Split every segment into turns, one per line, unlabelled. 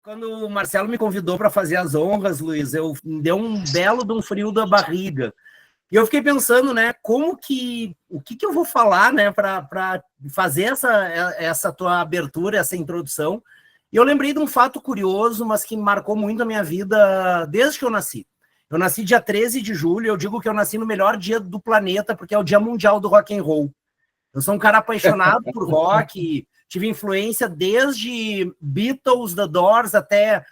Quando o Marcelo me convidou para fazer as honras, Luiz, me deu um belo de um frio da barriga. E eu fiquei pensando, né, o que eu vou falar, né, para fazer essa tua abertura, essa introdução. E eu lembrei de um fato curioso, mas que marcou muito a minha vida desde que eu nasci. Eu nasci dia 13 de julho, eu digo que eu nasci no melhor dia do planeta, porque é o Dia Mundial do Rock and Roll. Eu sou um cara apaixonado por rock, tive influência desde Beatles, The Doors, até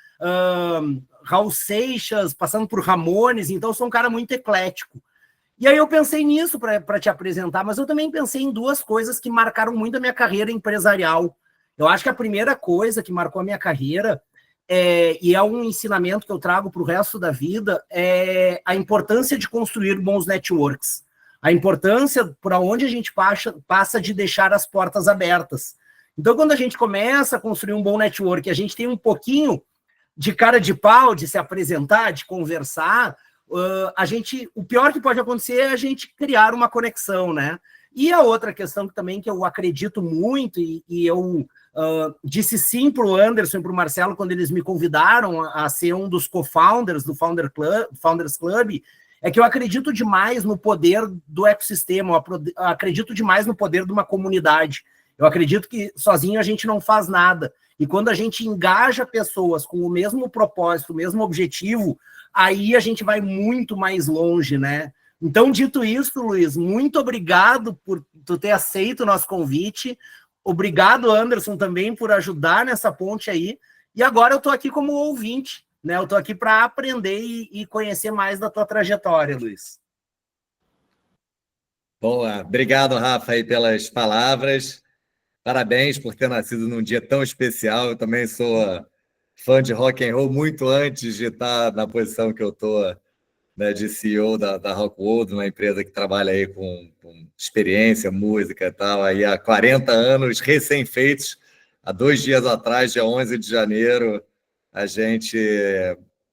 Raul Seixas, passando por Ramones, então eu sou um cara muito eclético. E aí eu pensei nisso para te apresentar, mas eu também pensei em duas coisas que marcaram muito a minha carreira empresarial. Eu acho que a primeira coisa que marcou a minha carreira, e é um ensinamento que eu trago para o resto da vida, é a importância de construir bons networks. A importância por onde a gente passa de deixar as portas abertas. Então, quando a gente começa a construir um bom network, a gente tem um pouquinho de cara de pau, de se apresentar, de conversar, o pior que pode acontecer é a gente criar uma conexão, né? E a outra questão também que eu acredito muito, e eu disse sim para o Anderson e para o Marcelo quando eles me convidaram a ser um dos co-founders do Founders Club, é que eu acredito demais no poder do ecossistema, eu acredito demais no poder de uma comunidade. Eu acredito que sozinho a gente não faz nada. E quando a gente engaja pessoas com o mesmo propósito, o mesmo objetivo, aí a gente vai muito mais longe, né? Então, dito isso, Luiz, muito obrigado por tu ter aceito o nosso convite. Obrigado, Anderson, também por ajudar nessa ponte aí. E agora eu estou aqui como ouvinte, né? Eu estou aqui para aprender e conhecer mais da tua trajetória, Luiz.
Boa, obrigado, Rafa, aí pelas palavras. Parabéns por ter nascido num dia tão especial. Eu também sou fã de rock and roll muito antes de estar na posição que eu estou, né, de CEO da Rockwood, uma empresa que trabalha aí com experiência, música e tal, aí há 40 anos, recém-feitos. Há 2 dias atrás, dia 11 de janeiro, a gente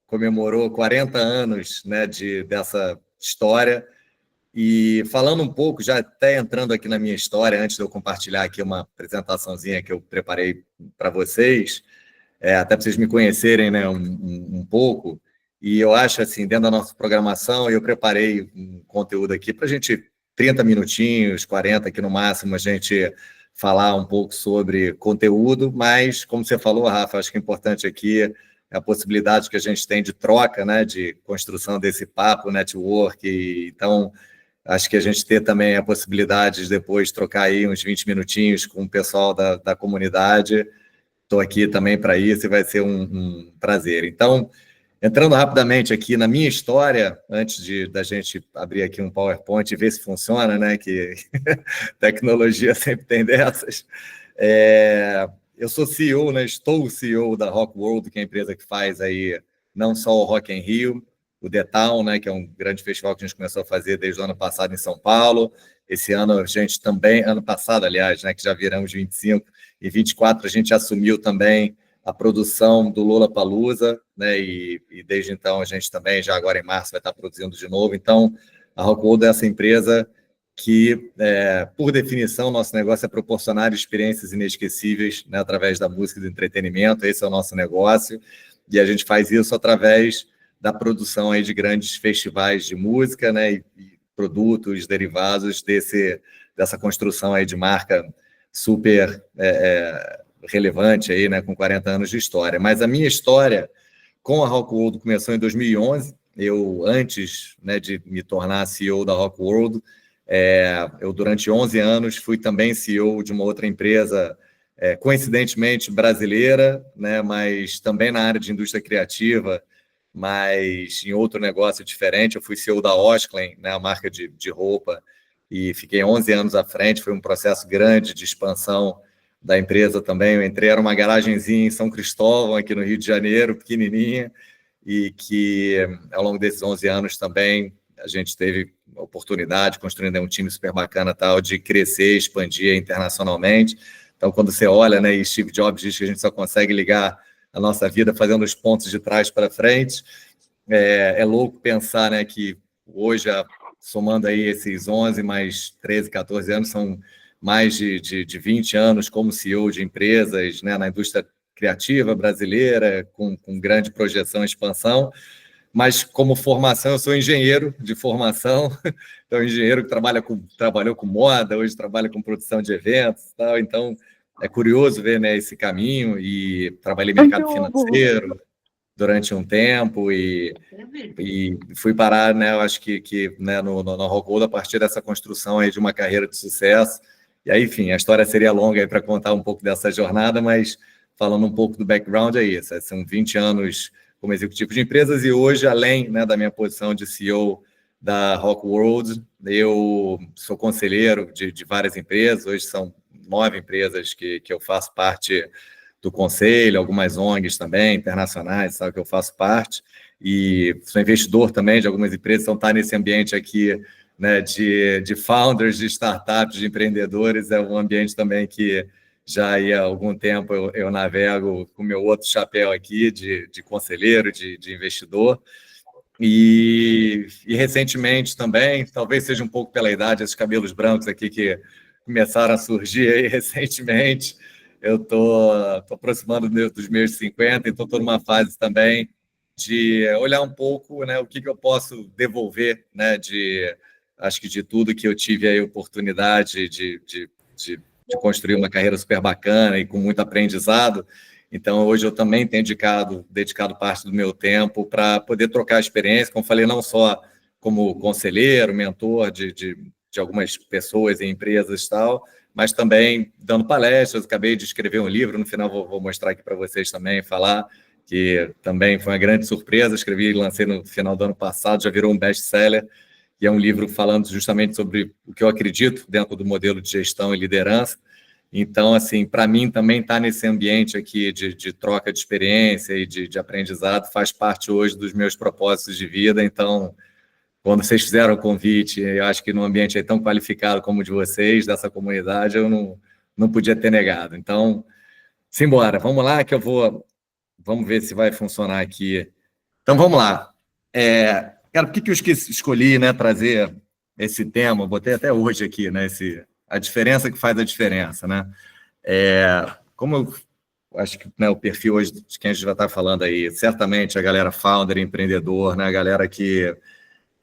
comemorou 40 anos, né, dessa história. E falando um pouco, já até entrando aqui na minha história, antes de eu compartilhar aqui uma apresentaçãozinha que eu preparei para vocês, até para vocês me conhecerem, né, um pouco. E eu acho, assim, dentro da nossa programação, eu preparei um conteúdo aqui para a gente, 30 minutinhos, 40 aqui no máximo, a gente falar um pouco sobre conteúdo, mas, como você falou, Rafa, acho que o importante aqui é a possibilidade que a gente tem de troca, né, de construção desse papo, network. Então, acho que a gente ter também a possibilidade de depois trocar aí uns 20 minutinhos com o pessoal da comunidade. Estou aqui também para isso e vai ser um prazer. Então, entrando rapidamente aqui na minha história, antes da gente abrir aqui um PowerPoint e ver se funciona, né? Que tecnologia sempre tem dessas. Eu sou CEO, né? Estou o CEO da Rockworld, que é a empresa que faz aí não só o Rock in Rio, o The Town, né? Que é um grande festival que a gente começou a fazer desde o ano passado em São Paulo. Esse ano a gente também, ano passado, aliás, né? Que já viramos 25 e 24, a gente assumiu também a produção do Lollapalooza, né? E desde então a gente também, já agora em março, vai estar produzindo de novo. Então, a Rockwood é essa empresa que, por definição, nosso negócio é proporcionar experiências inesquecíveis, né, através da música e do entretenimento. Esse é o nosso negócio, e a gente faz isso através da produção aí de grandes festivais de música, né, e produtos derivados dessa construção aí de marca super relevante aí, né, com 40 anos de história. Mas a minha história com a Rockwood começou em 2011. Eu, antes, né, de me tornar CEO da Rockwood, eu, durante 11 anos, fui também CEO de uma outra empresa, coincidentemente brasileira, né, mas também na área de indústria criativa, mas em outro negócio diferente. Eu fui CEO da Osklen, né, a marca de roupa, e fiquei 11 anos à frente. Foi um processo grande de expansão da empresa também. Eu entrei, era uma garagenzinha em São Cristóvão, aqui no Rio de Janeiro, pequenininha, e que, ao longo desses 11 anos também, a gente teve a oportunidade, construindo um time super bacana, tal, de crescer, expandir internacionalmente. Então, quando você olha, né, e Steve Jobs diz que a gente só consegue ligar a nossa vida fazendo os pontos de trás para frente, é louco pensar, né, que hoje, somando aí esses 11 mais 13, 14 anos, são mais de 20 anos como CEO de empresas, né, na indústria criativa brasileira, com grande projeção e expansão, mas como formação eu sou engenheiro de formação, então engenheiro que trabalhou com moda, hoje trabalha com produção de eventos e tal, então é curioso ver, né, esse caminho, e trabalhei no mercado financeiro durante um tempo e fui parar, né, eu acho que né, no Rockwool a partir dessa construção aí de uma carreira de sucesso. E aí, enfim, a história seria longa para contar um pouco dessa jornada, mas falando um pouco do background é isso, são 20 anos como executivo de empresas, e hoje, além, né, da minha posição de CEO da Rockworld, eu sou conselheiro de várias empresas, hoje são 9 empresas que eu faço parte do conselho, algumas ONGs também, internacionais, sabe, que eu faço parte, e sou investidor também de algumas empresas, então estar nesse ambiente aqui, né, de founders, de startups, de empreendedores, é um ambiente também que já há algum tempo eu navego com o meu outro chapéu aqui, de conselheiro, de investidor, e recentemente também, talvez seja um pouco pela idade, esses cabelos brancos aqui que começaram a surgir aí recentemente, eu estou aproximando dos meus 50, então estou numa fase também de olhar um pouco, né, o que eu posso devolver, né, acho que de tudo que eu tive a oportunidade de construir uma carreira super bacana e com muito aprendizado. Então, hoje eu também tenho dedicado parte do meu tempo para poder trocar experiência, como falei, não só como conselheiro, mentor de algumas pessoas e empresas e tal, mas também dando palestras. Acabei de escrever um livro, no final vou mostrar aqui para vocês também, falar, que também foi uma grande surpresa, escrevi e lancei no final do ano passado, já virou um best-seller, e é um livro falando justamente sobre o que eu acredito dentro do modelo de gestão e liderança. Então, assim, para mim também estar nesse ambiente aqui de troca de experiência e de aprendizado faz parte hoje dos meus propósitos de vida. Então, quando vocês fizeram o convite, eu acho que num ambiente aí tão qualificado como o de vocês, dessa comunidade, eu não podia ter negado. Então, simbora, vamos lá que vamos ver se vai funcionar aqui. Então, vamos lá. Cara, por que eu escolhi, né, trazer esse tema? Eu botei até hoje aqui, né, a diferença que faz a diferença, né? Como eu acho que, né, o perfil hoje de quem a gente vai estar falando aí, certamente a galera founder, empreendedor, né, a galera que,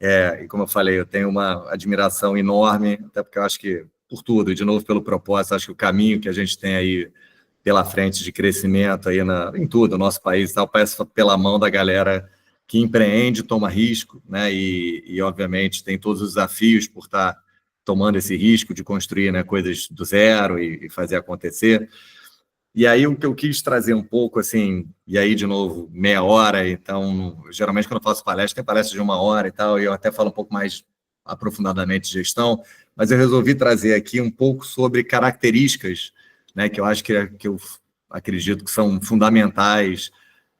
e como eu falei, eu tenho uma admiração enorme, até porque eu acho que, por tudo, e de novo pelo propósito, acho que o caminho que a gente tem aí pela frente de crescimento aí em tudo, no nosso país, tal, passa pela mão da galera que empreende, toma risco, né, e obviamente tem todos os desafios por estar tomando esse risco de construir, né, coisas do zero e fazer acontecer. E aí o que eu quis trazer um pouco, assim, e aí de novo, meia hora, então, geralmente quando eu faço palestra, tem palestra de 1 hora e tal, e eu até falo um pouco mais aprofundadamente de gestão, mas eu resolvi trazer aqui um pouco sobre características, né, que eu acho que eu acredito que são fundamentais,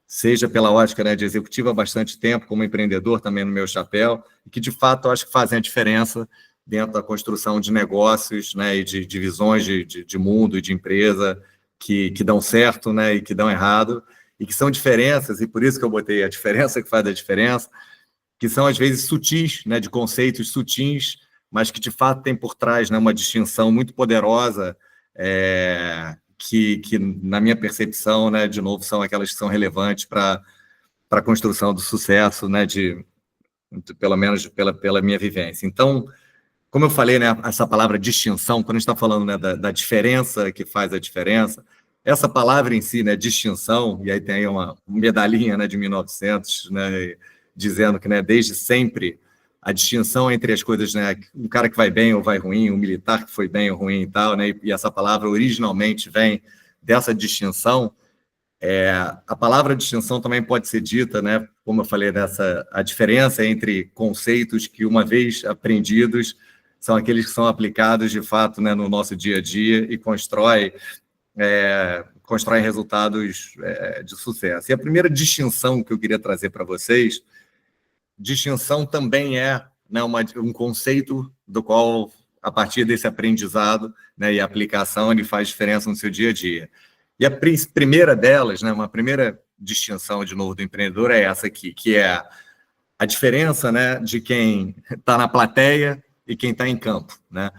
seja pela ótica, né, de executivo há bastante tempo, como empreendedor também no meu chapéu, e que de fato eu acho que fazem a diferença dentro da construção de negócios, né, e de visões de mundo e de empresa que dão certo, né, e que dão errado, e que são diferenças, e por isso que eu botei a diferença que faz a diferença, que são às vezes sutis, né, de conceitos sutis, mas que de fato tem por trás, né, uma distinção muito poderosa, que na minha percepção, né, de novo, são aquelas que são relevantes para a construção do sucesso, né, pelo menos pela minha vivência. Então, como eu falei, né, essa palavra distinção, quando a gente está falando, né, da diferença que faz a diferença, essa palavra em si, né, distinção, e aí tem aí uma medalhinha, né, de 1900, né, dizendo que, né, desde sempre a distinção entre as coisas, né, um cara que vai bem ou vai ruim, um militar que foi bem ou ruim e tal, né, e essa palavra originalmente vem dessa distinção. A palavra distinção também pode ser dita, né, como eu falei, a diferença entre conceitos que, uma vez aprendidos, são aqueles que são aplicados, de fato, né, no nosso dia a dia e constroem resultados de sucesso. E a primeira distinção que eu queria trazer para vocês, distinção também né, um conceito do qual, a partir desse aprendizado, né, e aplicação, ele faz diferença no seu dia a dia. E a primeira delas, né, uma primeira distinção, de novo, do empreendedor é essa aqui, que é a diferença, né, de quem está na plateia e quem está em campo, né?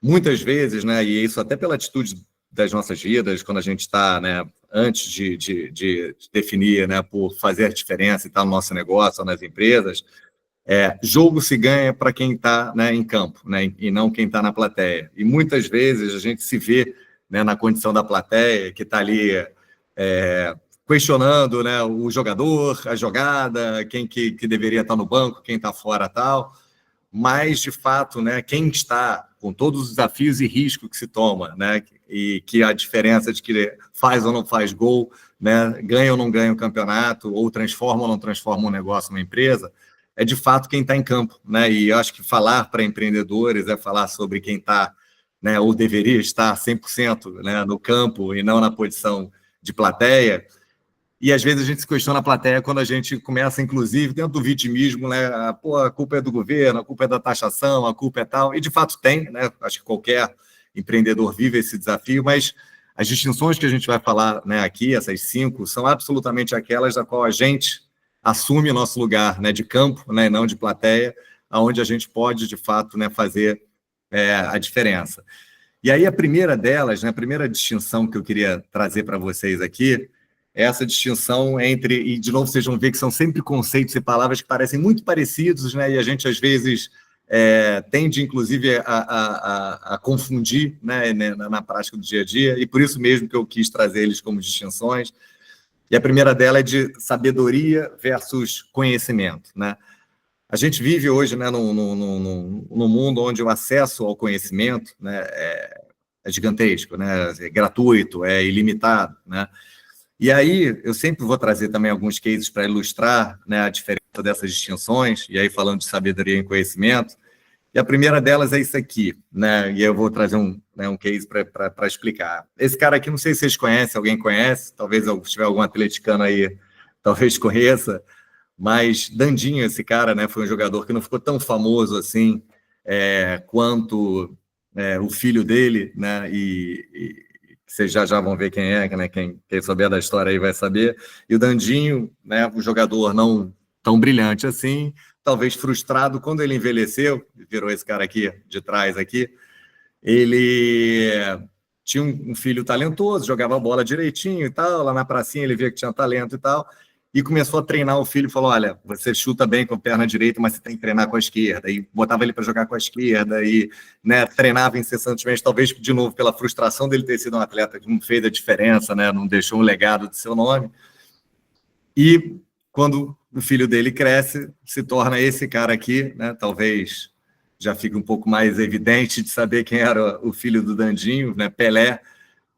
Muitas vezes, né, e isso até pela atitude das nossas vidas, quando a gente está, né, antes de definir, né, por fazer a diferença e tal no nosso negócio ou nas empresas, jogo se ganha para quem está, né, em campo, né, e não quem está na plateia. E muitas vezes a gente se vê, né, na condição da plateia, que está ali questionando, né, o jogador, a jogada, quem que deveria estar no banco, quem está fora tal. Mas, de fato, né, quem está com todos os desafios e riscos que se toma, né, e que a diferença de que faz ou não faz gol, né, ganha ou não ganha o campeonato, ou transforma ou não transforma um negócio numa empresa, é de fato quem está em campo, né? E eu acho que falar para empreendedores é falar sobre quem está, né, ou deveria estar 100%, né, no campo e não na posição de plateia. E às vezes a gente se questiona a plateia quando a gente começa, inclusive, dentro do vitimismo, né? Pô, a culpa é do governo, a culpa é da taxação, a culpa é tal. E de fato tem, né? Acho que qualquer empreendedor vive esse desafio, mas as distinções que a gente vai falar, né, aqui, essas 5, são absolutamente aquelas da qual a gente assume o nosso lugar, né, de campo, né, não de plateia, onde a gente pode, de fato, né, fazer a diferença. E aí a primeira delas, né, a primeira distinção que eu queria trazer para vocês aqui, é essa distinção entre, e de novo vocês vão ver que são sempre conceitos e palavras que parecem muito parecidos, né, e a gente às vezes tende, inclusive, a confundir, né, na prática do dia a dia, e por isso mesmo que eu quis trazer eles como distinções. E a primeira dela é de sabedoria versus conhecimento, né? A gente vive hoje, né, num mundo onde o acesso ao conhecimento, né, é gigantesco, né, é gratuito, é ilimitado, né? E aí eu sempre vou trazer também alguns cases para ilustrar, né, a diferença dessas distinções, e aí falando de sabedoria e conhecimento. E a primeira delas é isso aqui, né? E eu vou trazer um case para explicar. Esse cara aqui, não sei se vocês conhecem, alguém conhece, talvez se tiver algum atleticano aí, talvez conheça, mas Dandinho, esse cara, né, foi um jogador que não ficou tão famoso assim quanto o filho dele, né? E vocês já vão ver quem é, né? Quem souber da história aí vai saber. E o Dandinho, né, um jogador não tão brilhante assim, talvez frustrado quando ele envelheceu, virou esse cara aqui de trás aqui, ele tinha um filho talentoso, jogava bola direitinho e tal, lá na pracinha ele via que tinha talento e tal, e começou a treinar o filho, falou, olha, você chuta bem com a perna direita, mas você tem que treinar com a esquerda, e botava ele para jogar com a esquerda, e, né, treinava incessantemente, talvez de novo pela frustração dele ter sido um atleta que não fez a diferença, né, não deixou um legado de seu nome, e quando o filho dele cresce, se torna esse cara aqui, né, talvez já fique um pouco mais evidente de saber quem era o filho do Dandinho, né, Pelé,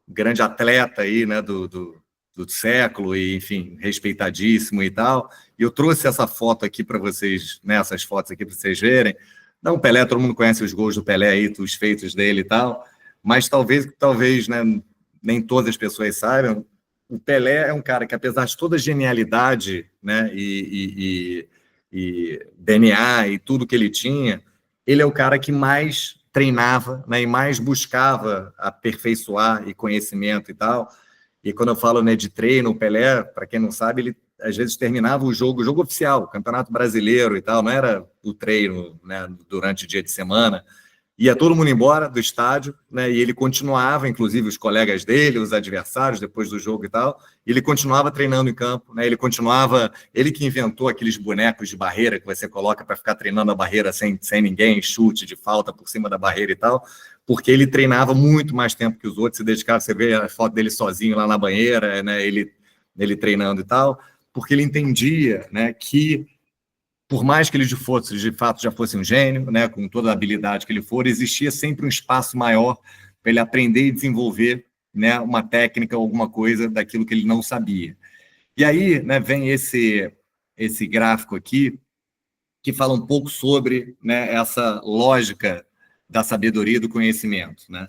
grande atleta aí, né, do século, e, enfim, respeitadíssimo e tal. E eu trouxe essa foto aqui para vocês, né, essas fotos aqui para vocês verem. Não, Pelé, todo mundo conhece os gols do Pelé aí, os feitos dele e tal, mas talvez, né, nem todas as pessoas saibam, o Pelé é um cara que, apesar de toda a genialidade, né, e DNA e tudo que ele tinha, ele é o cara que mais treinava, né, e mais buscava aperfeiçoar e conhecimento e tal. E quando eu falo, né, de treino, o Pelé, para quem não sabe, ele às vezes terminava o jogo oficial, o Campeonato Brasileiro e tal, não era o treino, né, durante o dia de semana. Ia todo mundo embora do estádio, né, e ele continuava, inclusive os colegas dele, os adversários, depois do jogo e tal, e ele continuava treinando em campo, né, ele que inventou aqueles bonecos de barreira que você coloca para ficar treinando a barreira sem ninguém, chute de falta por cima da barreira e tal, porque ele treinava muito mais tempo que os outros, se dedicava, você vê a foto dele sozinho lá na banheira, né, ele treinando e tal, porque ele entendia, né, que por mais que ele de fato já fosse um gênio, né, com toda a habilidade que ele for, existia sempre um espaço maior para ele aprender e desenvolver, né, uma técnica, alguma coisa daquilo que ele não sabia. E aí, né, vem esse gráfico aqui, que fala um pouco sobre, né, essa lógica da sabedoria e do conhecimento, né?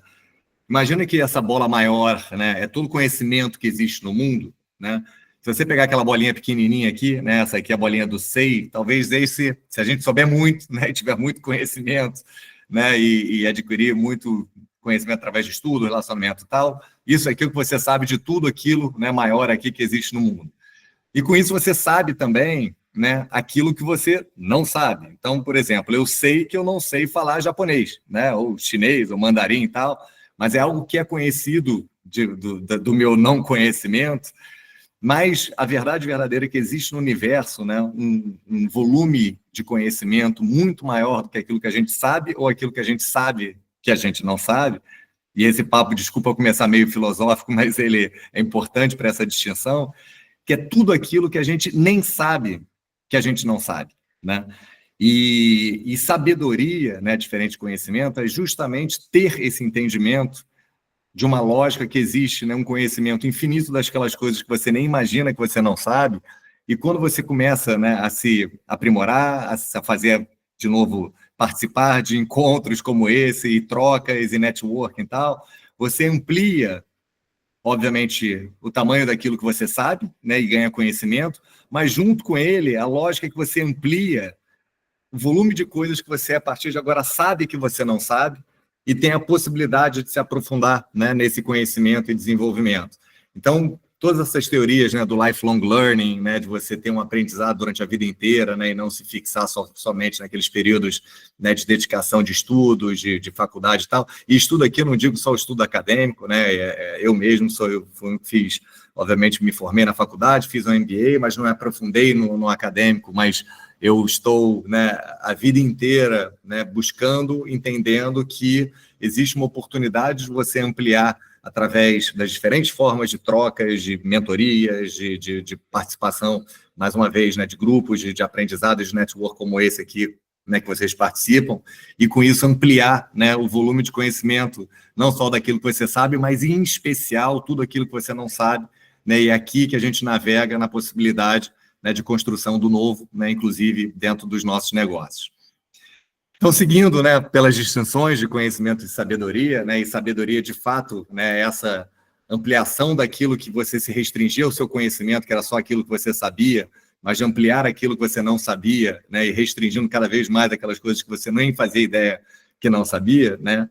Imagina que essa bola maior, né, é todo conhecimento que existe no mundo, né? Se você pegar aquela bolinha pequenininha aqui, né, essa aqui é a bolinha do SEI, talvez se a gente souber muito, né, e tiver muito conhecimento, né, e adquirir muito conhecimento através de estudo, relacionamento e tal, isso é aquilo que você sabe de tudo aquilo, né, maior aqui que existe no mundo. E com isso você sabe também, né, aquilo que você não sabe. Então, por exemplo, eu sei que eu não sei falar japonês, né, ou chinês, ou mandarim e tal, mas é algo que é conhecido do meu não conhecimento. Mas a verdade verdadeira é que existe no universo, né, um volume de conhecimento muito maior do que aquilo que a gente sabe ou aquilo que a gente sabe que a gente não sabe. E esse papo, desculpa começar meio filosófico, mas ele é importante para essa distinção, que é tudo aquilo que a gente nem sabe que a gente não sabe, né? E sabedoria, né, diferente de conhecimento, é justamente ter esse entendimento de uma lógica que existe, né, um conhecimento infinito daquelas coisas que você nem imagina, que você não sabe, e quando você começa, né, a se aprimorar, a fazer, de novo, participar de encontros como esse, e trocas, e networking e tal, você amplia, obviamente, o tamanho daquilo que você sabe, né, e ganha conhecimento, mas junto com ele, a lógica é que você amplia o volume de coisas que você, a partir de agora, sabe que você não sabe, e tem a possibilidade de se aprofundar, né, nesse conhecimento e desenvolvimento. Então, todas essas teorias, né, do lifelong learning, né, de você ter um aprendizado durante a vida inteira, né, e não se fixar somente naqueles períodos, né, de dedicação de estudos, de faculdade e tal. E estudo aqui, eu não digo só o estudo acadêmico, né, eu mesmo fiz, obviamente, me formei na faculdade, fiz um MBA, mas não me aprofundei no acadêmico, mas eu estou, né, a vida inteira, né, buscando, entendendo que existe uma oportunidade de você ampliar através das diferentes formas de trocas, de mentorias, de participação, mais uma vez, né, de grupos de aprendizado, de network como esse aqui, né, que vocês participam, e com isso ampliar, né, o volume de conhecimento, não só daquilo que você sabe, mas em especial tudo aquilo que você não sabe, né, e é aqui que a gente navega na possibilidade, né, de construção do novo, né, inclusive dentro dos nossos negócios. Então, seguindo, né, pelas distinções de conhecimento e sabedoria, né, e sabedoria, de fato, né, essa ampliação daquilo que você se restringia ao seu conhecimento, que era só aquilo que você sabia, mas de ampliar aquilo que você não sabia, né, e restringindo cada vez mais aquelas coisas que você nem fazia ideia que não sabia, né.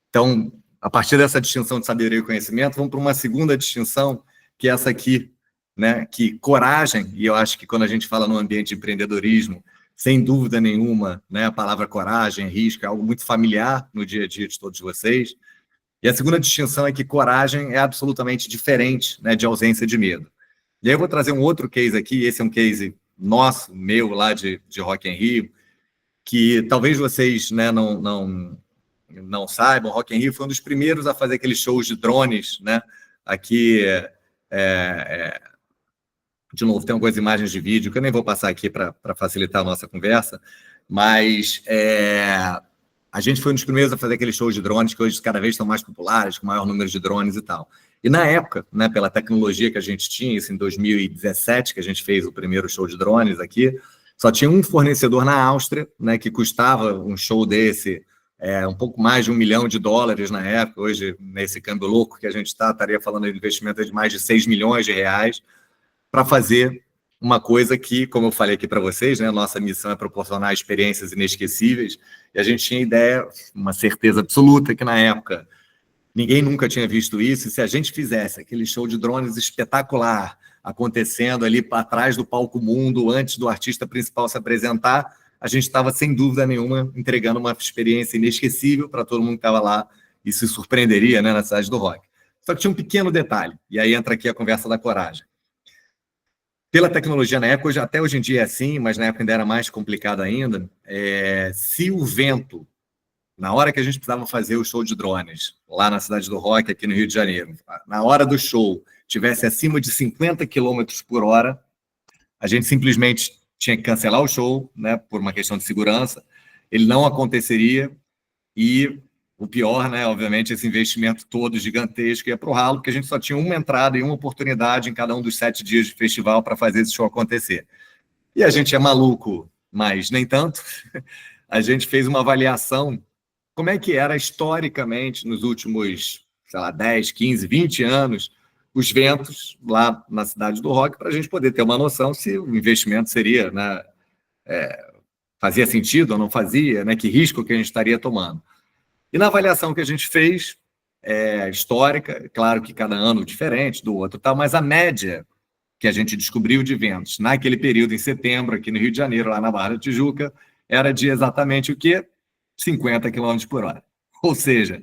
Então, a partir dessa distinção de sabedoria e conhecimento, vamos para uma segunda distinção, que é essa aqui, né, que coragem, e eu acho que quando a gente fala no ambiente de empreendedorismo, sem dúvida nenhuma, né, a palavra coragem, risco, é algo muito familiar no dia a dia de todos vocês. E a segunda distinção é que coragem é absolutamente diferente, né, de ausência de medo. E aí eu vou trazer um outro case aqui, esse é um case nosso, meu, lá de Rock in Rio, que talvez vocês, né, não saibam. Rock in Rio foi um dos primeiros a fazer aqueles shows de drones, né, aqui, de novo, tem algumas imagens de vídeo que eu nem vou passar aqui para facilitar a nossa conversa, mas a gente foi um dos primeiros a fazer aqueles shows de drones que hoje cada vez estão mais populares, com maior número de drones e tal. E na época, né, pela tecnologia que a gente tinha, isso em 2017, que a gente fez o primeiro show de drones aqui, só tinha um fornecedor na Áustria, né, que custava um show desse um pouco mais de $1 milhão na época. Hoje, nesse câmbio louco que a gente estaria falando de investimento de mais de R$6 milhões, para fazer uma coisa que, como eu falei aqui para vocês, né, nossa missão é proporcionar experiências inesquecíveis, e a gente tinha ideia, uma certeza absoluta que na época ninguém nunca tinha visto isso, e se a gente fizesse aquele show de drones espetacular acontecendo ali atrás do palco mundo, antes do artista principal se apresentar, a gente estava, sem dúvida nenhuma, entregando uma experiência inesquecível para todo mundo que estava lá e se surpreenderia, né, na cidade do rock. Só que tinha um pequeno detalhe, e aí entra aqui a conversa da coragem. Pela tecnologia na época, até hoje em dia é assim, mas na época ainda era mais complicado ainda, se o vento, na hora que a gente precisava fazer o show de drones, lá na cidade do rock, aqui no Rio de Janeiro, na hora do show, tivesse acima de 50 km por hora, a gente simplesmente tinha que cancelar o show, né, por uma questão de segurança, ele não aconteceria, e o pior, né, obviamente, esse investimento todo gigantesco ia para o ralo, porque a gente só tinha uma entrada e uma oportunidade em cada um dos 7 dias de festival para fazer esse show acontecer. E a gente é maluco, mas nem tanto. A gente fez uma avaliação, como é que era historicamente, nos últimos, sei lá, 10, 15, 20 anos, os ventos lá na cidade do rock, para a gente poder ter uma noção se o investimento seria, né, fazia sentido ou não fazia, né, que risco que a gente estaria tomando. E na avaliação que a gente fez, histórica, claro que cada ano diferente do outro, tal, mas a média que a gente descobriu de ventos naquele período, em setembro, aqui no Rio de Janeiro, lá na Barra da Tijuca, era de exatamente o quê? 50 km por hora. Ou seja,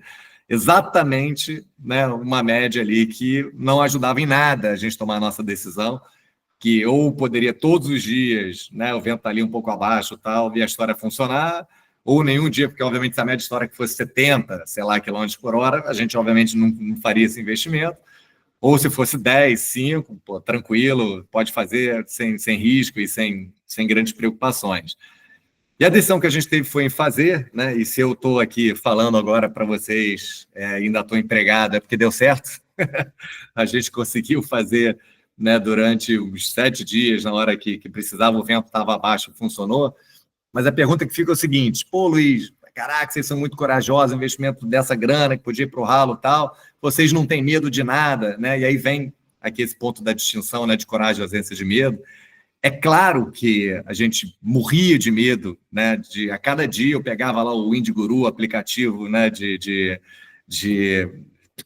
exatamente, né, uma média ali que não ajudava em nada a gente tomar a nossa decisão, que ou poderia todos os dias, né, o vento tá ali um pouco abaixo tal, e a história funcionar, ou nenhum dia, porque obviamente se a média histórica fosse 70, sei lá, quilômetros por hora, a gente obviamente não faria esse investimento, ou se fosse 10, 5, pô, tranquilo, pode fazer sem risco e sem grandes preocupações. E a decisão que a gente teve foi em fazer, né? E se eu estou aqui falando agora para vocês, ainda estou empregado, é porque deu certo. A gente conseguiu fazer, né, durante os 7 dias, na hora que precisava, o vento estava abaixo, funcionou. Mas a pergunta que fica é o seguinte: pô, Luiz, caraca, vocês são muito corajosos, investimento dessa grana que podia ir para o ralo e tal, vocês não têm medo de nada, né? E aí vem aqui esse ponto da distinção, né, de coragem e ausência de medo. É claro que a gente morria de medo, né? A cada dia eu pegava lá o WindGuru, aplicativo, né? Que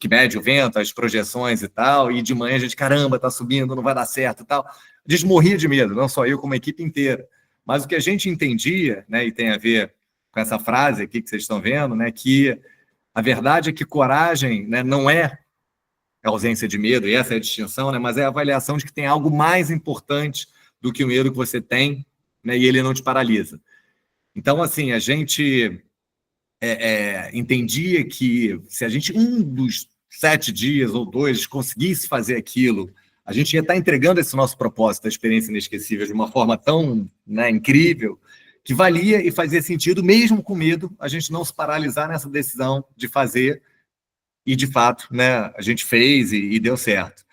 mede o vento, as projeções e tal, e de manhã a gente, caramba, tá subindo, não vai dar certo e tal. A gente morria de medo, não só eu, como a equipe inteira. Mas o que a gente entendia, né? E tem a ver com essa frase aqui que vocês estão vendo, né? Que a verdade é que coragem, né, não é a ausência de medo, e essa é a distinção, né? Mas é a avaliação de que tem algo mais importante do que o medo que você tem, né? E ele não te paralisa. Então, assim, a gente entendia que se a gente, um dos 7 dias ou 2, conseguisse fazer aquilo, a gente ia estar entregando esse nosso propósito da experiência inesquecível de uma forma tão, né, incrível, que valia e fazia sentido, mesmo com medo, a gente não se paralisar nessa decisão de fazer. E, de fato, né, a gente fez e deu certo.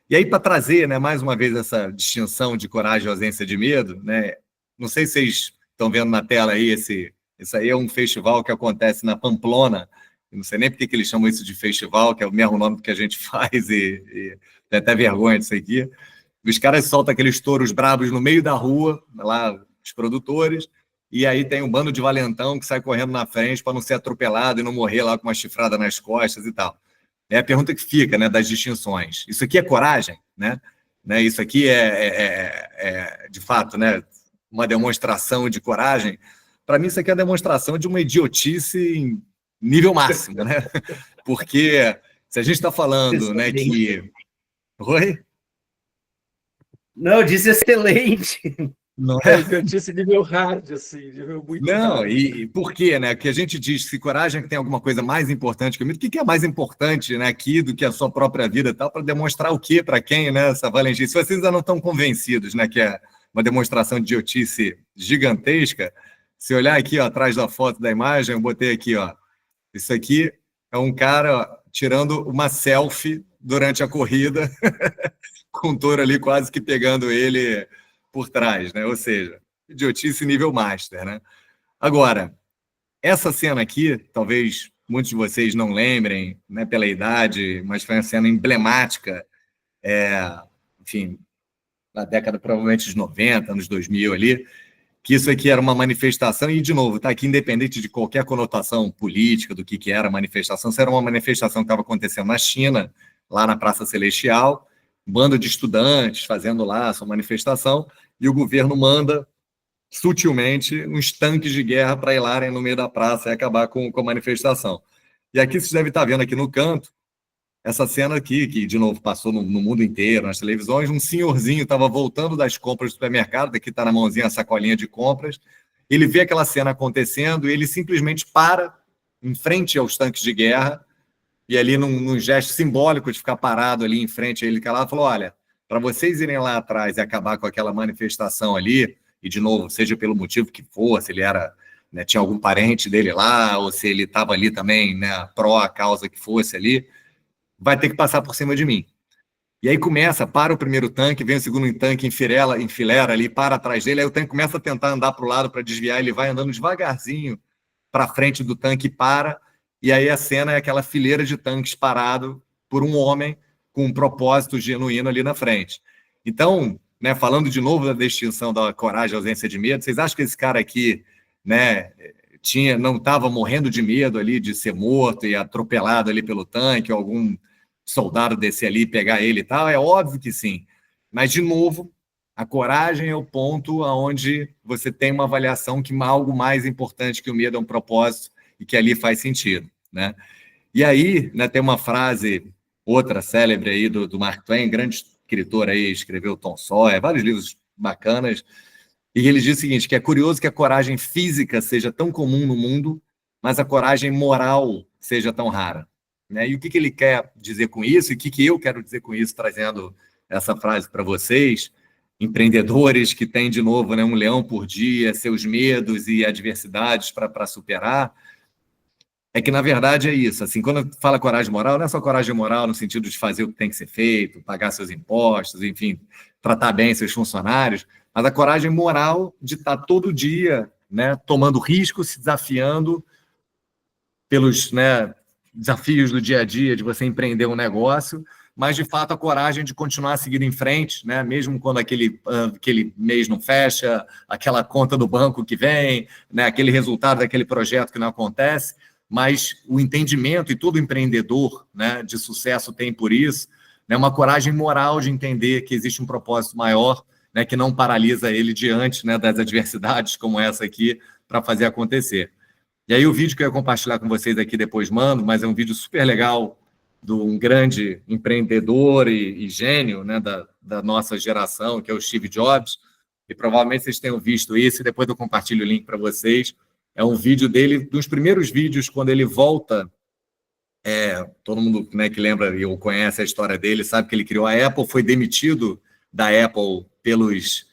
E aí, para trazer, né, mais uma vez essa distinção de coragem e ausência de medo, né, não sei se vocês estão vendo na tela aí, esse aí é um festival que acontece na Pamplona, eu não sei nem por que eles chamam isso de festival, que é o mesmo nome que a gente faz, e tem até vergonha disso aqui. Os caras soltam aqueles touros brabos no meio da rua, lá, os produtores, e aí tem um bando de valentão que sai correndo na frente para não ser atropelado e não morrer lá com uma chifrada nas costas e tal. É a pergunta que fica, né, das distinções. Isso aqui é coragem, né? Isso aqui de fato, né, uma demonstração de coragem. Para mim, isso aqui é a demonstração de uma idiotice em nível máximo, né? Porque se a gente está falando, né, que... Oi?
Não, eu disse excelente.
Não é?
Eu disse nível hard, assim, nível muito
Não,
hard.
e por quê, né? Que a gente diz que coragem tem alguma coisa mais importante que o medo. O que é mais importante, né, aqui do que a sua própria vida e tal, para demonstrar o quê para quem, né, essa valentia? Se vocês ainda não estão convencidos, né, que é uma demonstração de idiotice gigantesca, se olhar aqui, ó, atrás da foto da imagem, eu botei aqui, ó, isso aqui é um cara, ó, tirando uma selfie durante a corrida, com o touro ali quase que pegando ele por trás, né? Ou seja, idiotice nível master, né? Agora, essa cena aqui, talvez muitos de vocês não lembrem, né, pela idade, mas foi uma cena emblemática, enfim, na década provavelmente de 90, anos 2000 ali, que isso aqui era uma manifestação, e de novo, está aqui independente de qualquer conotação política do que era a manifestação, isso era uma manifestação que estava acontecendo na China, lá na Praça Celestial, um bando de estudantes fazendo lá a sua manifestação, e o governo manda sutilmente uns tanques de guerra para irem no meio da praça e acabar com a manifestação. E aqui vocês devem estar vendo aqui no canto, essa cena aqui, que de novo passou no mundo inteiro, nas televisões, um senhorzinho estava voltando das compras do supermercado, aqui está na mãozinha a sacolinha de compras, ele vê aquela cena acontecendo e ele simplesmente para em frente aos tanques de guerra, e ali num gesto simbólico de ficar parado ali em frente a ele calado, falou: olha, para vocês irem lá atrás e acabar com aquela manifestação ali, e de novo, seja pelo motivo que for, se ele era, né, tinha algum parente dele lá, ou se ele estava ali também, né, pró a causa que fosse ali, vai ter que passar por cima de mim. E aí começa, para o primeiro tanque, vem o segundo tanque, enfileira ali, para atrás dele, aí o tanque começa a tentar andar para o lado para desviar, ele vai andando devagarzinho para frente do tanque e para, e aí a cena é aquela fileira de tanques parado por um homem com um propósito genuíno ali na frente. Então, né, falando de novo da distinção da coragem e ausência de medo, vocês acham que esse cara aqui, né, não estava morrendo de medo ali de ser morto e atropelado ali pelo tanque, ou algum soldado descer ali e pegar ele e tal? É óbvio que sim. Mas, de novo, a coragem é o ponto onde você tem uma avaliação que algo mais importante que o medo é um propósito e que ali faz sentido, né? E aí, né, tem uma frase, outra célebre aí do Mark Twain, grande escritor aí, escreveu Tom Sawyer, vários livros bacanas, e ele diz o seguinte, que é curioso que a coragem física seja tão comum no mundo, mas a coragem moral seja tão rara. Né? E o que ele quer dizer com isso, e o que eu quero dizer com isso, trazendo essa frase para vocês, empreendedores que têm, de novo, né, um leão por dia, seus medos e adversidades para superar, é que, na verdade, é isso. Assim, quando fala coragem moral, não é só coragem moral no sentido de fazer o que tem que ser feito, pagar seus impostos, enfim, tratar bem seus funcionários, mas a coragem moral de estar todo dia, né, tomando risco, se desafiando pelos, né, desafios do dia a dia, de você empreender um negócio, mas, de fato, a coragem de continuar a seguir em frente, né, mesmo quando aquele mês não fecha, aquela conta do banco que vem, né, aquele resultado daquele projeto que não acontece, mas o entendimento, e todo empreendedor, né, de sucesso tem por isso, né, uma coragem moral de entender que existe um propósito maior, né, que não paralisa ele diante, né, das adversidades como essa aqui, para fazer acontecer. E aí o vídeo que eu ia compartilhar com vocês aqui depois mando, mas é um vídeo super legal de um grande empreendedor e gênio, né, da nossa geração, que é o Steve Jobs, e provavelmente vocês tenham visto isso, e depois eu compartilho o link para vocês. É um vídeo dele, dos primeiros vídeos, quando ele volta. Todo mundo, né, que lembra ou conhece a história dele sabe que ele criou a Apple, foi demitido da Apple pelos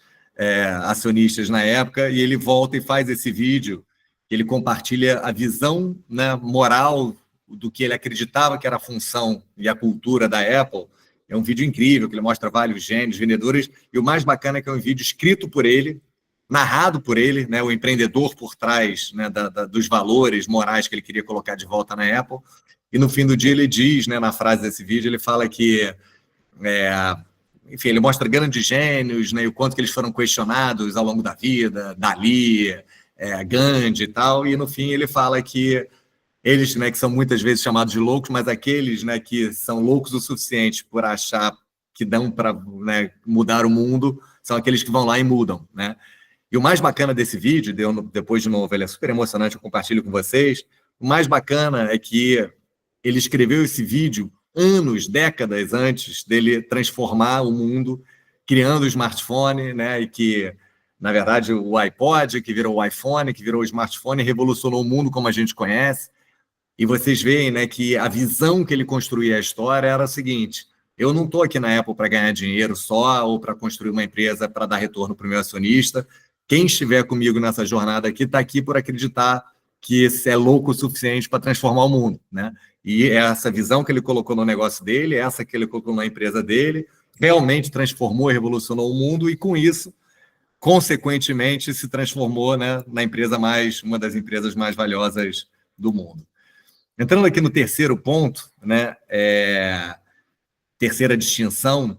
acionistas na época, e ele volta e faz esse vídeo. Ele compartilha a visão, né, moral do que ele acreditava que era a função e a cultura da Apple. É um vídeo incrível, que ele mostra vários gênios, vendedores, e o mais bacana é que é um vídeo escrito por ele, narrado por ele, né, o empreendedor por trás, né, dos valores morais que ele queria colocar de volta na Apple. E no fim do dia ele diz, né, na frase desse vídeo, ele fala que, enfim, ele mostra grandes gênios, né, e o quanto que eles foram questionados ao longo da vida, Dali, Gandhi e tal, e no fim ele fala que eles, né, que são muitas vezes chamados de loucos, mas aqueles, né, que são loucos o suficiente por achar que dão para, né, mudar o mundo, são aqueles que vão lá e mudam, né? E o mais bacana desse vídeo, depois de novo, ele é super emocionante, eu compartilho com vocês. O mais bacana é que ele escreveu esse vídeo anos, décadas antes dele transformar o mundo, criando o smartphone, né? E que, na verdade, o iPod, que virou o iPhone, que virou o smartphone, revolucionou o mundo como a gente conhece. E vocês veem, né, que a visão que ele construía a história era a seguinte: eu não estou aqui na Apple para ganhar dinheiro só ou para construir uma empresa para dar retorno para o meu acionista. Quem estiver comigo nessa jornada aqui está aqui por acreditar que esse é louco o suficiente para transformar o mundo, né? E essa visão que ele colocou no negócio dele, essa que ele colocou na empresa dele, realmente transformou e revolucionou o mundo, e com isso, consequentemente, se transformou, né, na empresa uma das empresas mais valiosas do mundo. Entrando aqui no terceiro ponto, né, terceira distinção,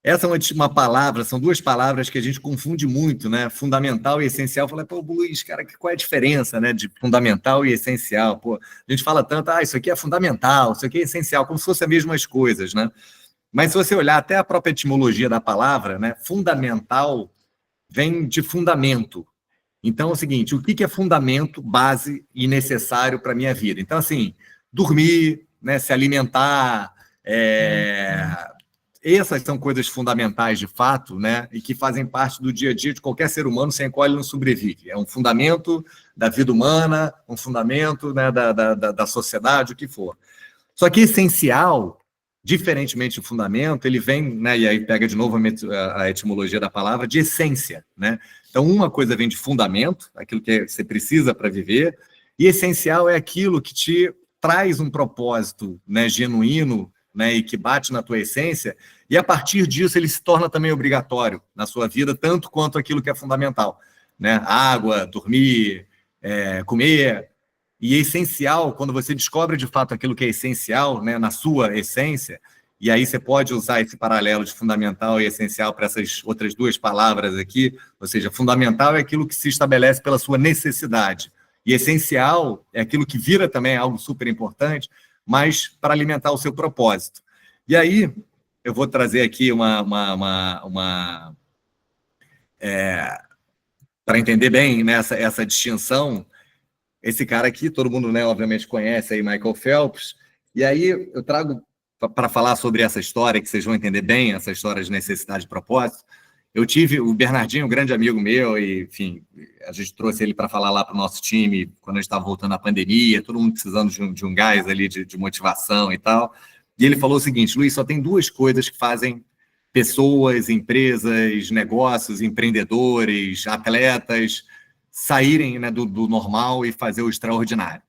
essa é uma palavra, são duas palavras que a gente confunde muito, né? Fundamental e essencial. Fala, pô, Luiz, cara, qual é a diferença, né, de fundamental e essencial? Pô, a gente fala tanto, isso aqui é fundamental, isso aqui é essencial, como se fossem as mesmas coisas, né? Mas se você olhar até a própria etimologia da palavra, né, fundamental vem de fundamento. Então é o seguinte, o que é fundamento, base e necessário para a minha vida? Então, assim, dormir, né, se alimentar, essas são coisas fundamentais de fato, né, e que fazem parte do dia a dia de qualquer ser humano, sem qual ele não sobrevive. É um fundamento da vida humana, um fundamento, né, da sociedade, o que for. Só que essencial, diferentemente do fundamento, ele vem, né, e aí pega de novo a etimologia da palavra, de essência, né? Então, uma coisa vem de fundamento, aquilo que você precisa para viver, e essencial é aquilo que te traz um propósito, né, genuíno, né, e que bate na tua essência, e a partir disso ele se torna também obrigatório na sua vida, tanto quanto aquilo que é fundamental, né? Água, dormir, comer. E é essencial, quando você descobre de fato aquilo que é essencial, né, na sua essência, e aí você pode usar esse paralelo de fundamental e essencial para essas outras duas palavras aqui, ou seja, fundamental é aquilo que se estabelece pela sua necessidade, e essencial é aquilo que vira também algo super importante, mas para alimentar o seu propósito. E aí, eu vou trazer aqui para entender bem, né, essa distinção. esse cara aqui, todo mundo, né, obviamente conhece aí Michael Phelps, e aí eu trago para falar sobre essa história, que vocês vão entender bem, essa história de necessidade e propósito. Eu tive o Bernardinho, um grande amigo meu, e, enfim, a gente trouxe ele para falar lá para o nosso time, quando a gente estava voltando à pandemia, todo mundo precisando de um gás ali, de motivação e tal. E ele falou o seguinte: Luiz, só tem duas coisas que fazem pessoas, empresas, negócios, empreendedores, atletas saírem, né, do normal e fazer o extraordinário.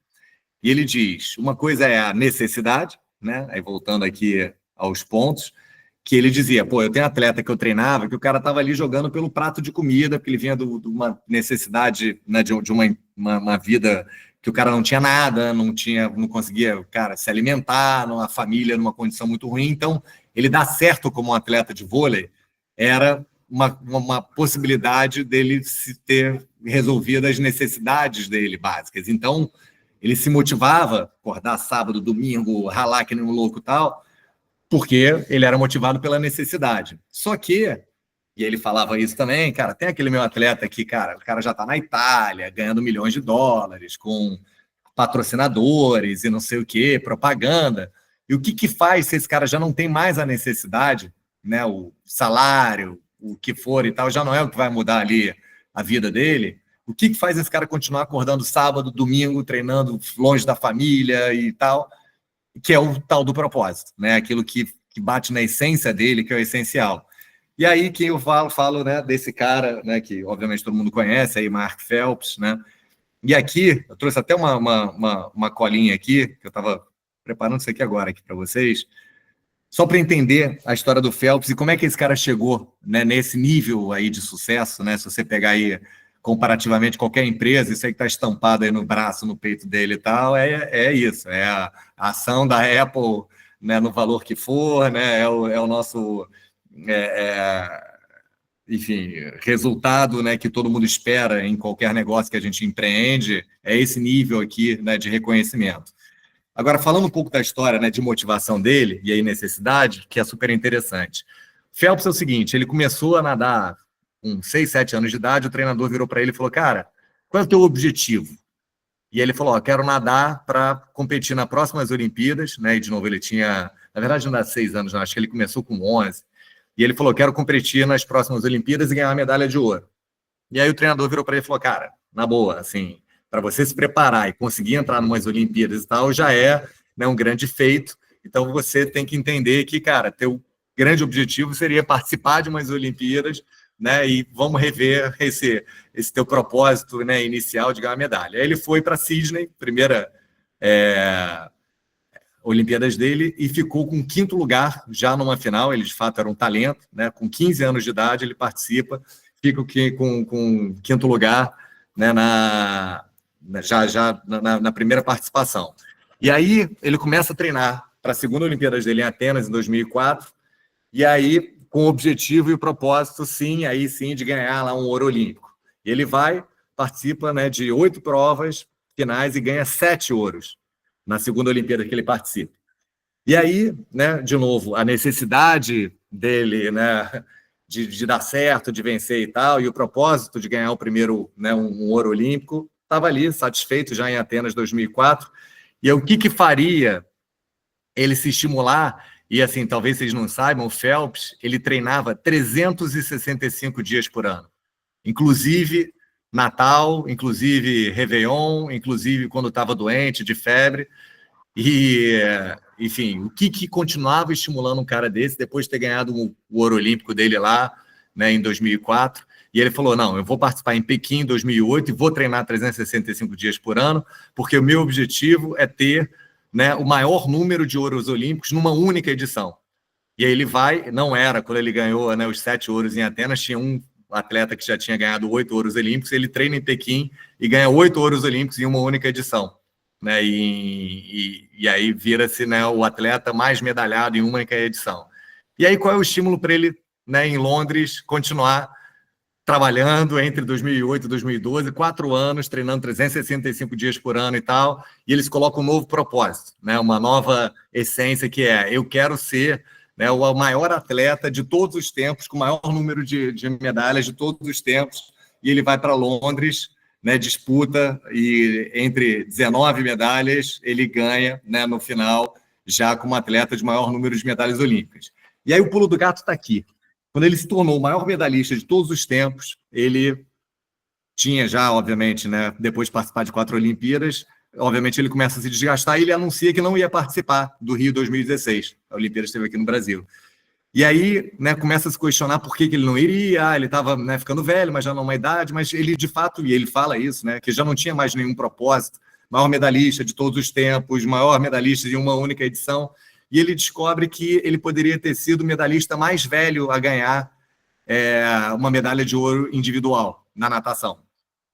E ele diz, uma coisa é a necessidade, né? Aí voltando aqui aos pontos, que ele dizia, pô, eu tenho atleta que eu treinava, que o cara estava ali jogando pelo prato de comida, porque ele vinha de uma necessidade, né, de uma vida que o cara não tinha nada, não conseguia, cara, se alimentar, numa família, numa condição muito ruim. Então, ele dar certo como um atleta de vôlei era uma possibilidade dele se ter resolvido as necessidades dele básicas. Então, ele se motivava, acordar sábado, domingo, ralar que nem um louco e tal, porque ele era motivado pela necessidade. Só que, e ele falava isso também, cara, tem aquele meu atleta aqui, cara, o cara já está na Itália, ganhando milhões de dólares, com patrocinadores e não sei o quê, propaganda. E o que faz se esse cara já não tem mais a necessidade, né, o salário, o que for e tal, já não é o que vai mudar ali a vida dele? O que faz esse cara continuar acordando sábado, domingo, treinando longe da família e tal? Que é o tal do propósito, né? Aquilo que bate na essência dele, que é o essencial. E aí que eu falo, né, desse cara, né, que obviamente todo mundo conhece, aí Mark Phelps, né? E aqui, eu trouxe até uma colinha aqui, que eu estava preparando isso aqui agora aqui para vocês, só para entender a história do Phelps e como é que esse cara chegou, né, nesse nível aí de sucesso, né? Se você pegar aí comparativamente qualquer empresa, isso aí que está estampado aí no braço, no peito dele e tal, é isso, é a ação da Apple, né, no valor que for, né, é o nosso, enfim, resultado, né, que todo mundo espera em qualquer negócio que a gente empreende, é esse nível aqui, né, de reconhecimento. Agora, falando um pouco da história, né, de motivação dele e aí necessidade, que é super interessante. Phelps é o seguinte, ele começou a nadar com 6, 7 anos de idade, o treinador virou para ele e falou, cara, qual é o teu objetivo? E ele falou, quero nadar para competir nas próximas Olimpíadas, né? E de novo ele tinha, na verdade não dá 6 anos, não, acho que ele começou com 11. E ele falou, quero competir nas próximas Olimpíadas e ganhar uma medalha de ouro. E aí o treinador virou para ele e falou, cara, na boa, assim, para você se preparar e conseguir entrar em umas Olimpíadas e tal, já é, né, um grande feito. Então você tem que entender que, cara, teu grande objetivo seria participar de umas Olimpíadas, né, e vamos rever esse teu propósito, né, inicial de ganhar a medalha. Aí ele foi para Sydney, primeira Olimpíadas dele, e ficou com 5º lugar já numa final. Ele de fato era um talento, né, com 15 anos de idade ele participa, fica com 5º lugar, né, na primeira participação. E aí ele começa a treinar para a segunda Olimpíadas dele em Atenas, em 2004, e aí com o objetivo e o propósito, sim, aí sim, de ganhar lá um ouro olímpico. E ele participa, né, de 8 provas finais e ganha 7 ouros na segunda Olimpíada que ele participa. E aí, né, de novo, a necessidade dele, né, de dar certo, de vencer e tal, e o propósito de ganhar o primeiro, né, um ouro olímpico, estava ali, satisfeito já em Atenas 2004. E o que faria ele se estimular? E assim, talvez vocês não saibam, o Phelps, ele treinava 365 dias por ano. Inclusive Natal, inclusive Réveillon, inclusive quando estava doente, de febre. E, enfim, o que continuava estimulando um cara desse, depois de ter ganhado o ouro olímpico dele lá, né, em 2004. E ele falou, não, eu vou participar em Pequim em 2008 e vou treinar 365 dias por ano, porque o meu objetivo é ter, né, o maior número de ouros olímpicos numa única edição. E aí ele não era, quando ele ganhou, né, os 7 ouros em Atenas, tinha um atleta que já tinha ganhado 8 ouros olímpicos, ele treina em Pequim e ganha 8 ouros olímpicos em uma única edição. Né, e aí vira-se, né, o atleta mais medalhado em uma única edição. E aí qual é o estímulo para ele, né, em Londres, continuar trabalhando entre 2008 e 2012, 4 anos, treinando 365 dias por ano e tal, e eles colocam um novo propósito, né, uma nova essência que é, eu quero ser, né, o maior atleta de todos os tempos, com o maior número de medalhas de todos os tempos, e ele vai para Londres, né, disputa e entre 19 medalhas ele ganha, né, no final, já como atleta de maior número de medalhas olímpicas. E aí o pulo do gato está aqui. Quando ele se tornou o maior medalhista de todos os tempos, ele tinha já, obviamente, né, depois de participar de 4 Olimpíadas, obviamente ele começa a se desgastar e ele anuncia que não ia participar do Rio 2016. A Olimpíada esteve aqui no Brasil. E aí, né, começa a se questionar por que ele não iria. Ele estava, né, ficando velho, mas já numa idade, mas ele, de fato, e ele fala isso, né, que já não tinha mais nenhum propósito, maior medalhista de todos os tempos, maior medalhista em uma única edição, e ele descobre que ele poderia ter sido o medalhista mais velho a ganhar uma medalha de ouro individual na natação.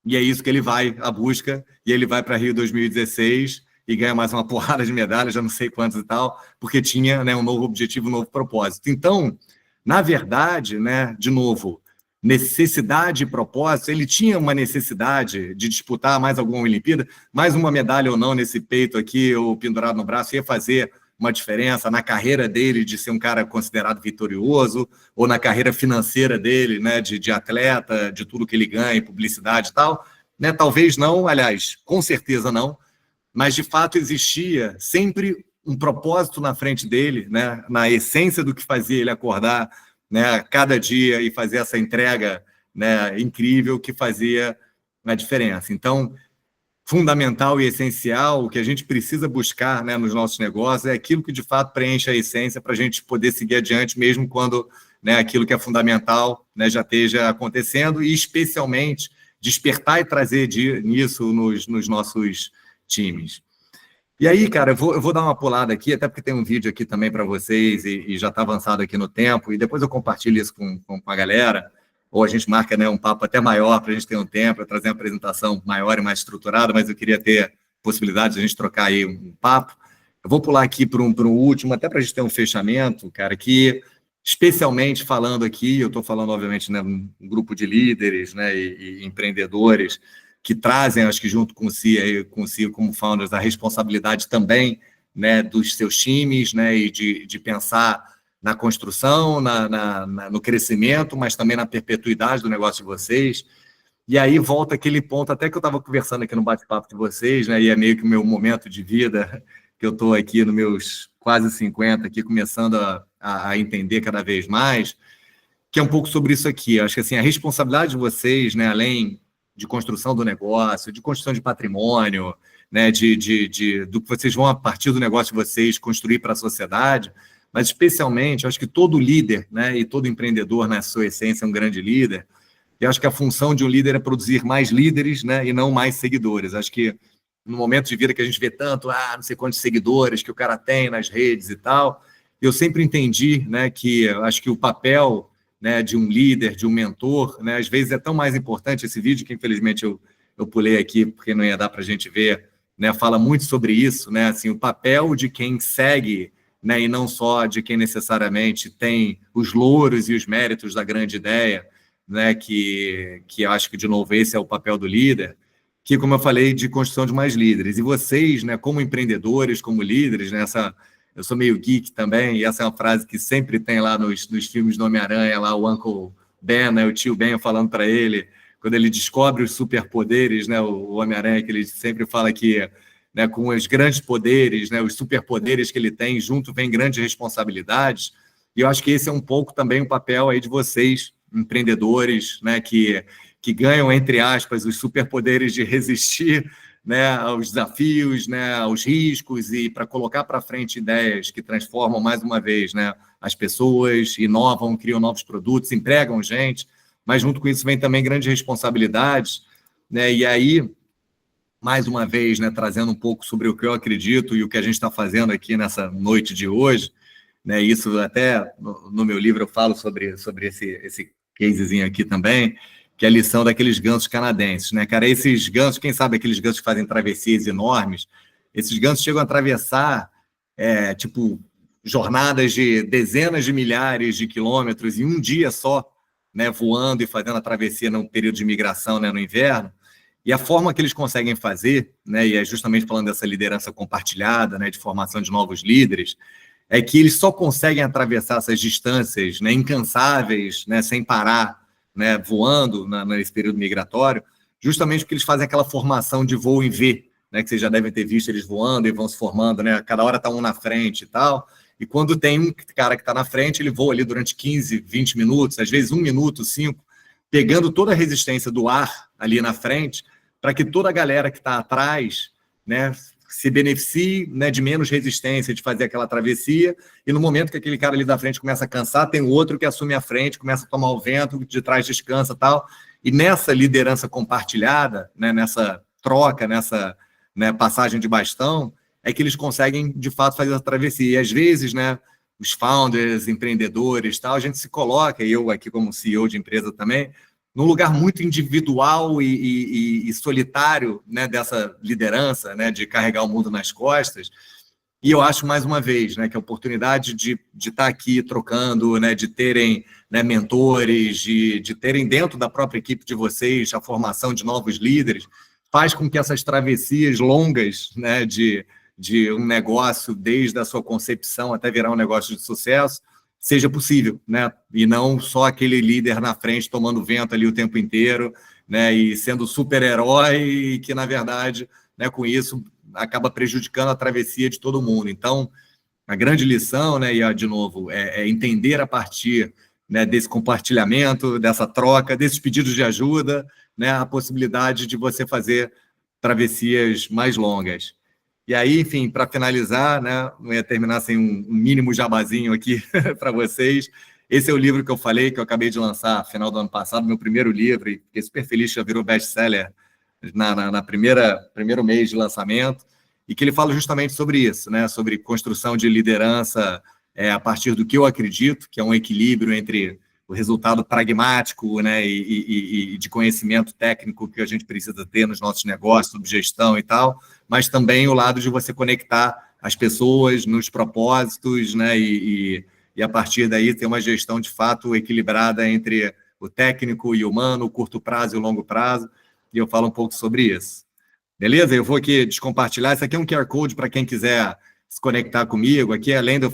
E é isso que ele vai à busca, e ele vai para Rio 2016 e ganha mais uma porrada de medalhas, já não sei quantas e tal, porque tinha, né, um novo objetivo, um novo propósito. Então, na verdade, né, de novo, necessidade e propósito, ele tinha uma necessidade de disputar mais alguma Olimpíada, mais uma medalha ou não nesse peito aqui, ou pendurado no braço, ia fazer uma diferença na carreira dele de ser um cara considerado vitorioso, ou na carreira financeira dele, né, de atleta, de tudo que ele ganha, publicidade e tal, né, talvez não, aliás, com certeza não, mas de fato existia sempre um propósito na frente dele, né, na essência do que fazia ele acordar, né, cada dia e fazer essa entrega, né, incrível que fazia a diferença. Então, fundamental e essencial, o que a gente precisa buscar, né, nos nossos negócios é aquilo que de fato preenche a essência para a gente poder seguir adiante, mesmo quando, né, aquilo que é fundamental, né, já esteja acontecendo, e especialmente despertar e trazer nisso nos nossos times. E aí, cara, eu vou dar uma pulada aqui, até porque tem um vídeo aqui também para vocês e já está avançado aqui no tempo, e depois eu compartilho isso com a galera, ou a gente marca, né, um papo até maior para a gente ter um tempo, para trazer uma apresentação maior e mais estruturada, mas eu queria ter possibilidade de a gente trocar aí um papo. Eu vou pular aqui para um último, até para a gente ter um fechamento, cara, que especialmente falando aqui, eu estou falando, obviamente, né, um grupo de líderes, né, e empreendedores que trazem, acho que junto com si como founders, a responsabilidade também, né, dos seus times, né, e de pensar na construção, no crescimento, mas também na perpetuidade do negócio de vocês. E aí volta aquele ponto, até que eu estava conversando aqui no bate-papo de vocês, né, e é meio que o meu momento de vida, que eu estou aqui nos meus quase 50, aqui começando a entender cada vez mais, que é um pouco sobre isso aqui. Eu acho que assim, a responsabilidade de vocês, né, além de construção do negócio, de construção de patrimônio, né, do que vocês vão, a partir do negócio de vocês, construir para a sociedade, mas especialmente, eu acho que todo líder, né, e todo empreendedor, na sua essência, é um grande líder. E acho que a função de um líder é produzir mais líderes, né, e não mais seguidores. Acho que no momento de vida que a gente vê tanto, não sei quantos seguidores que o cara tem nas redes e tal, eu sempre entendi, né, que acho que o papel, né, de um líder, de um mentor, né, às vezes é tão mais importante. Esse vídeo, que infelizmente eu pulei aqui porque não ia dar para a gente ver, né, fala muito sobre isso, né, assim, o papel de quem segue, né, e não só de quem necessariamente tem os louros e os méritos da grande ideia, né, que eu acho que, de novo, esse é o papel do líder, que, como eu falei, de construção de mais líderes. E vocês, né, como empreendedores, como líderes, né, eu sou meio geek também, e essa é uma frase que sempre tem lá nos filmes do Homem-Aranha, lá o Uncle Ben, né, o tio Ben falando para ele, quando ele descobre os superpoderes, né, o Homem-Aranha, que ele sempre fala que, né, com os grandes poderes, né, os superpoderes que ele tem, junto vem grandes responsabilidades, e eu acho que esse é um pouco também o papel aí de vocês, empreendedores, né, que ganham, entre aspas, os superpoderes de resistir, né, aos desafios, né, aos riscos, e para colocar para frente ideias que transformam, mais uma vez, né, as pessoas, inovam, criam novos produtos, empregam gente, mas junto com isso vem também grandes responsabilidades, né, e aí, mais uma vez, né, trazendo um pouco sobre o que eu acredito e o que a gente está fazendo aqui nessa noite de hoje, né, isso até no meu livro eu falo sobre esse casezinho aqui também, que é a lição daqueles gansos canadenses, né, cara? Esses gansos, quem sabe aqueles gansos que fazem travessias enormes, esses gansos chegam a atravessar, tipo, jornadas de dezenas de milhares de quilômetros em um dia só, né, voando e fazendo a travessia num período de migração, né, no inverno. E a forma que eles conseguem fazer, né, e é justamente falando dessa liderança compartilhada, né, de formação de novos líderes, é que eles só conseguem atravessar essas distâncias, né, incansáveis, né, sem parar, né, voando nesse período migratório, justamente porque eles fazem aquela formação de voo em V, né, que vocês já devem ter visto eles voando e vão se formando, né? Cada hora está um na frente e tal. E quando tem um cara que está na frente, ele voa ali durante 15, 20 minutos, às vezes 1 minuto, 5, pegando toda a resistência do ar ali na frente, para que toda a galera que está atrás, né, se beneficie, né, de menos resistência de fazer aquela travessia, e no momento que aquele cara ali da frente começa a cansar, tem o outro que assume a frente, começa a tomar o vento, de trás descansa e tal. E nessa liderança compartilhada, né, nessa troca, nessa, né, passagem de bastão, é que eles conseguem, de fato, fazer essa travessia. E, às vezes, né, os founders, empreendedores, tal, a gente se coloca, e eu aqui como CEO de empresa também, num lugar muito individual e solitário, né, dessa liderança, né, de carregar o mundo nas costas. E eu acho, mais uma vez, né, que a oportunidade de estar aqui trocando, né, de terem, né, mentores, de terem dentro da própria equipe de vocês a formação de novos líderes, faz com que essas travessias longas, né, de um negócio, desde a sua concepção até virar um negócio de sucesso, seja possível, né? E não só aquele líder na frente tomando vento ali o tempo inteiro, né, e sendo super-herói, e que, na verdade, né, com isso, acaba prejudicando a travessia de todo mundo. Então, a grande lição, né, e de novo, é entender a partir, né, desse compartilhamento, dessa troca, desses pedidos de ajuda, né, a possibilidade de você fazer travessias mais longas. E aí, enfim, para finalizar, né, não ia terminar sem um mínimo jabazinho aqui para vocês. Esse é o livro que eu falei, que eu acabei de lançar no final do ano passado, meu primeiro livro, e fiquei super feliz que já virou best-seller na primeiro mês de lançamento, e que ele fala justamente sobre isso, né, sobre construção de liderança a partir do que eu acredito, que é um equilíbrio entre o resultado pragmático, né, e de conhecimento técnico que a gente precisa ter nos nossos negócios, sobre gestão e tal, mas também o lado de você conectar as pessoas nos propósitos, né, e a partir daí ter uma gestão de fato equilibrada entre o técnico e o humano, o curto prazo e o longo prazo, e eu falo um pouco sobre isso. Beleza? Eu vou aqui descompartilhar. Isso aqui é um QR Code para quem quiser se conectar comigo. Aqui, além de eu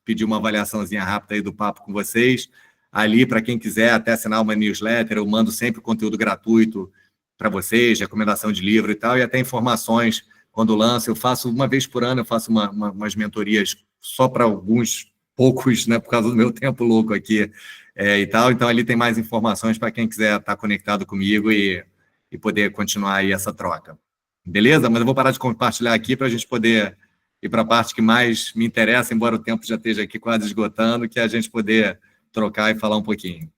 pedir uma avaliaçãozinha rápida aí do papo com vocês, ali, para quem quiser até assinar uma newsletter, eu mando sempre conteúdo gratuito para vocês, recomendação de livro e tal, e até informações quando lanço. Eu faço, uma vez por ano, eu faço umas mentorias só para alguns poucos, né, por causa do meu tempo louco aqui e tal. Então, ali tem mais informações para quem quiser estar conectado comigo e poder continuar aí essa troca. Beleza? Mas eu vou parar de compartilhar aqui para a gente poder ir para a parte que mais me interessa, embora o tempo já esteja aqui quase esgotando, que é a gente poder trocar e falar um pouquinho.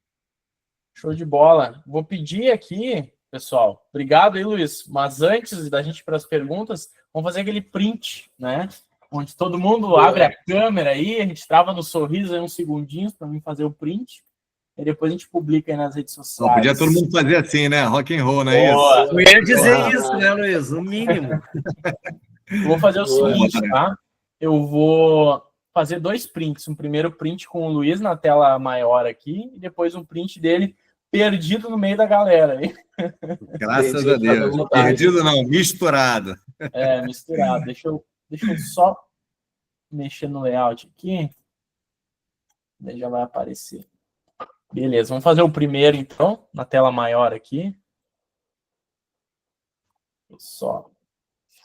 Show de bola. Vou pedir aqui, pessoal, obrigado aí, Luiz, mas antes da gente ir para as perguntas, vamos fazer aquele print, né? Onde todo mundo abre a câmera aí, a gente trava no sorriso aí uns segundinhos para mim fazer o print, e depois a gente publica aí nas redes sociais.
Podia todo mundo fazer assim, né? Rock and roll, não é isso?
Eu ia dizer isso, né, Luiz? No mínimo.
Vou fazer o seguinte, tá? Eu vou fazer 2 prints. Um primeiro print com o Luiz na tela maior aqui, e depois um print dele perdido no meio da galera.
Graças a Deus. Perdido não, misturado.
Misturado. Deixa eu só mexer no layout aqui. Daí já vai aparecer. Beleza, vamos fazer o primeiro, então, na tela maior aqui. Só.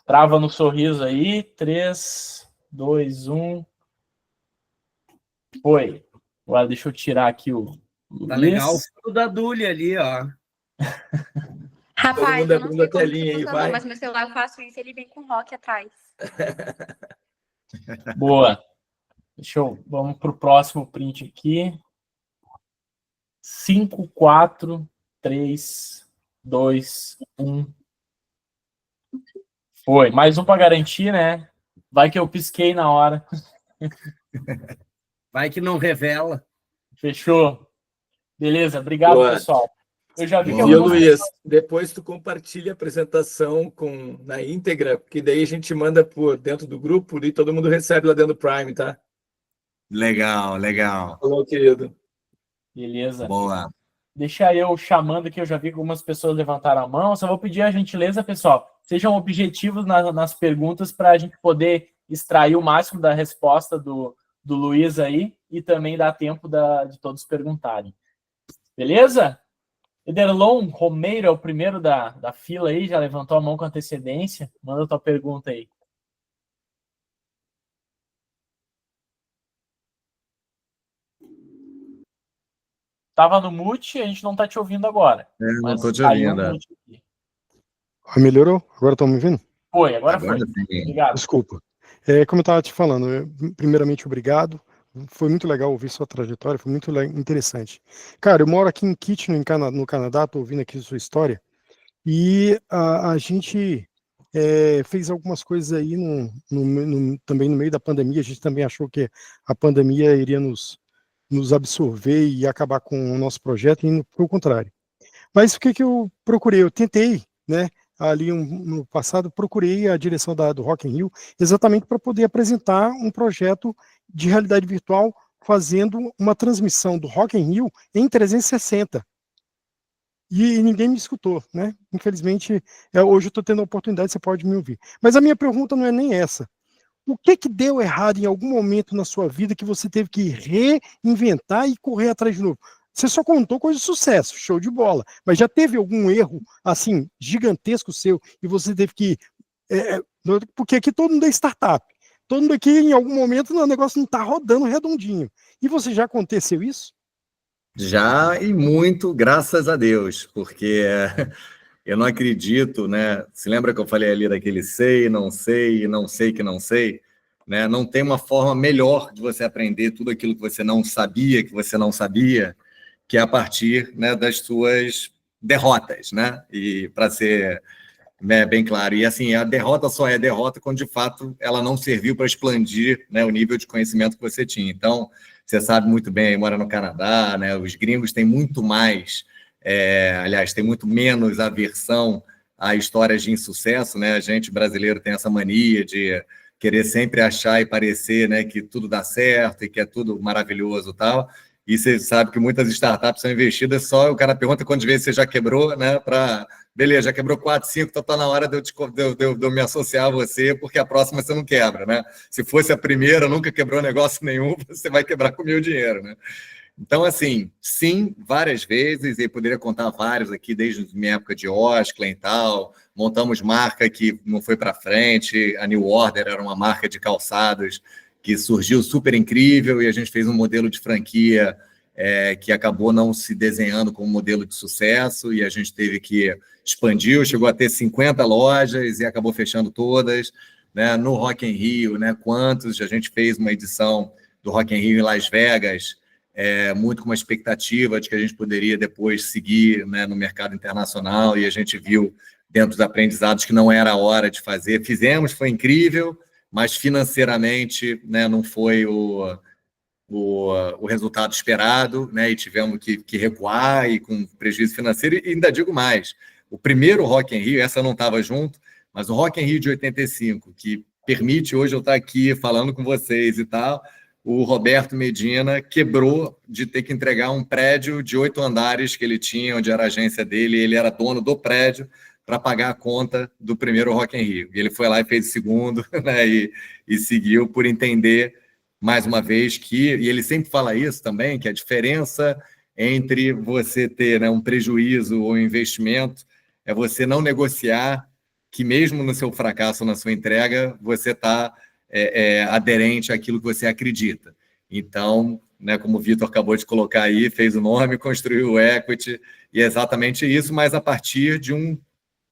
Trava no sorriso aí. 3, 2, 1. Foi. Agora deixa eu tirar aqui o
Tá legal o fundo da Dully ali, ó.
Rapaz, eu não sei como que funciona, mas meu celular eu faço isso, ele vem com rock atrás.
Boa. Vamos pro próximo print aqui. 5, 4, 3, 2, 1. Foi. Mais um para garantir, né? Vai que eu pisquei na hora.
Vai que não revela.
Fechou. Beleza, obrigado, pessoal. Eu já vi que
eu Luiz, depois tu compartilha a apresentação na íntegra, porque daí a gente manda por dentro do grupo e todo mundo recebe lá dentro do Prime, tá?
Legal, legal.
Falou, querido.
Beleza.
Boa.
Deixa eu chamando aqui, eu já vi que algumas pessoas levantaram a mão. Só vou pedir a gentileza, pessoal, sejam objetivos nas perguntas para a gente poder extrair o máximo da resposta do Luiz aí e também dar tempo de todos perguntarem. Beleza? Ederlon Romeiro é o primeiro da fila aí, já levantou a mão com antecedência. Manda tua pergunta aí. Tava no mute, a gente não tá te ouvindo agora.
Não estou te ouvindo.
Melhorou? Agora estão me ouvindo?
Foi, agora foi.
Sim.
Obrigado.
Desculpa. Como eu estava te falando, primeiramente, obrigado. Foi muito legal ouvir sua trajetória, foi muito interessante. Cara, eu moro aqui em Kitchener, no Canadá, estou ouvindo aqui sua história, e a gente fez algumas coisas aí também no meio da pandemia. A gente também achou que a pandemia iria nos absorver e acabar com o nosso projeto, e pelo contrário. Mas o que eu procurei? Eu tentei, né? Ali no passado, procurei a direção do Rock in Rio exatamente para poder apresentar um projeto de realidade virtual fazendo uma transmissão do Rock in Rio em 360. E ninguém me escutou, né? Infelizmente, hoje eu estou tendo a oportunidade, você pode me ouvir. Mas a minha pergunta não é nem essa. O que deu errado em algum momento na sua vida que você teve que reinventar e correr atrás de novo? Você só contou coisa de sucesso, show de bola. Mas já teve algum erro, assim, gigantesco seu, e você teve que... porque aqui todo mundo é startup. Todo mundo aqui, em algum momento, o negócio não está rodando redondinho. E você já aconteceu isso?
Já, e muito, graças a Deus, porque eu não acredito, né? Se lembra que eu falei ali daquele sei, não sei, e não sei que não sei? Né? Não tem uma forma melhor de você aprender tudo aquilo que você não sabia, que é a partir, né, das suas derrotas, né? E para ser, né, bem claro. E assim, a derrota só é derrota quando de fato ela não serviu para expandir, né, o nível de conhecimento que você tinha. Então, você sabe muito bem, aí mora no Canadá, né? Os gringos têm muito mais, aliás, tem muito menos aversão a histórias de insucesso, né? A gente brasileiro tem essa mania de querer sempre achar e parecer, né, que tudo dá certo e que é tudo maravilhoso e tal. E você sabe que muitas startups são investidas só, o cara pergunta quantas vezes você já quebrou, né? Beleza, já quebrou 4, 5, então tá na hora de eu me associar a você, porque a próxima você não quebra, né? Se fosse a primeira, nunca quebrou negócio nenhum, você vai quebrar com o meu dinheiro, né? Então, assim, sim, várias vezes, e poderia contar vários aqui, desde a minha época de Osklen e tal, montamos marca que não foi para frente, a New Order era uma marca de calçados que surgiu super incrível, e a gente fez um modelo de franquia que acabou não se desenhando como modelo de sucesso, e a gente teve que expandir, chegou a ter 50 lojas e acabou fechando todas, né? No Rock in Rio, né? Quantos? A gente fez uma edição do Rock in Rio em Las Vegas, muito com uma expectativa de que a gente poderia depois seguir, né, no mercado internacional, e a gente viu dentro dos aprendizados que não era a hora de fazer. Fizemos, foi incrível, mas financeiramente, né, não foi o resultado esperado, né, e tivemos que recuar e com prejuízo financeiro. E ainda digo mais, o primeiro Rock in Rio, essa não estava junto, mas o Rock in Rio de 85, que permite hoje eu estar aqui falando com vocês e tal, o Roberto Medina quebrou de ter que entregar um prédio de 8 andares que ele tinha, onde era a agência dele, ele era dono do prédio, para pagar a conta do primeiro Rock in Rio. E ele foi lá e fez o segundo, né, e seguiu por entender, mais uma vez, e ele sempre fala isso também, que a diferença entre você ter, né, um prejuízo ou um investimento é você não negociar que mesmo no seu fracasso, na sua entrega, você está aderente àquilo que você acredita. Então, né, como o Vitor acabou de colocar aí, fez o nome, construiu o equity, e é exatamente isso, mas a partir de um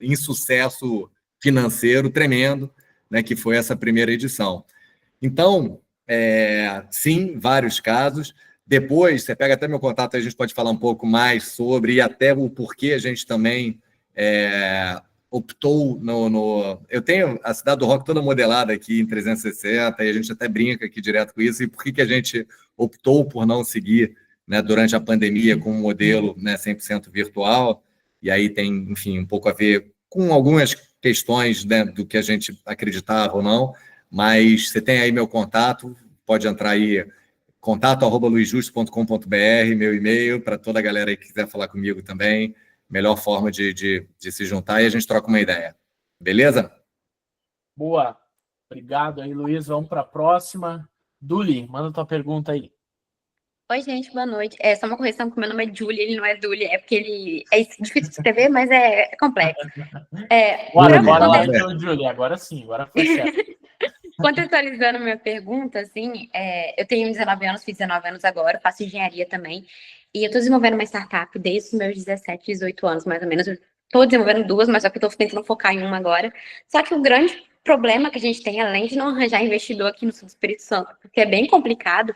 insucesso financeiro tremendo, né, que foi essa primeira edição. Então, sim, vários casos. Depois, você pega até meu contato, a gente pode falar um pouco mais sobre, e até o porquê a gente também optou Eu tenho a Cidade do Rock toda modelada aqui em 360, e a gente até brinca aqui direto com isso, e por que a gente optou por não seguir, né, durante a pandemia com um modelo, né, 100% virtual, e aí tem, enfim, um pouco a ver com algumas questões, né, do que a gente acreditava ou não, mas você tem aí meu contato, pode entrar aí, contato@luisjusto.com.br, meu e-mail, para toda a galera aí que quiser falar comigo também, melhor forma de se juntar e a gente troca uma ideia. Beleza?
Boa. Obrigado aí, Luiz. Vamos para a próxima. Duli, manda tua pergunta aí.
Oi, gente, boa noite. Só uma correção, que meu nome é Julie, ele não é Julie, é porque ele é difícil de escrever, mas é complexo.
Boa noite, Julie. Agora sim, agora foi certo.
Contextualizando minha pergunta, assim, eu tenho 19 anos, fiz 19 anos agora, faço engenharia também, e eu estou desenvolvendo uma startup desde os meus 17, 18 anos, mais ou menos. Eu estou desenvolvendo duas, mas só que eu estou tentando focar em uma agora. Só que o grande problema que a gente tem, além de não arranjar investidor aqui no Sul do Espírito Santo, porque é bem complicado,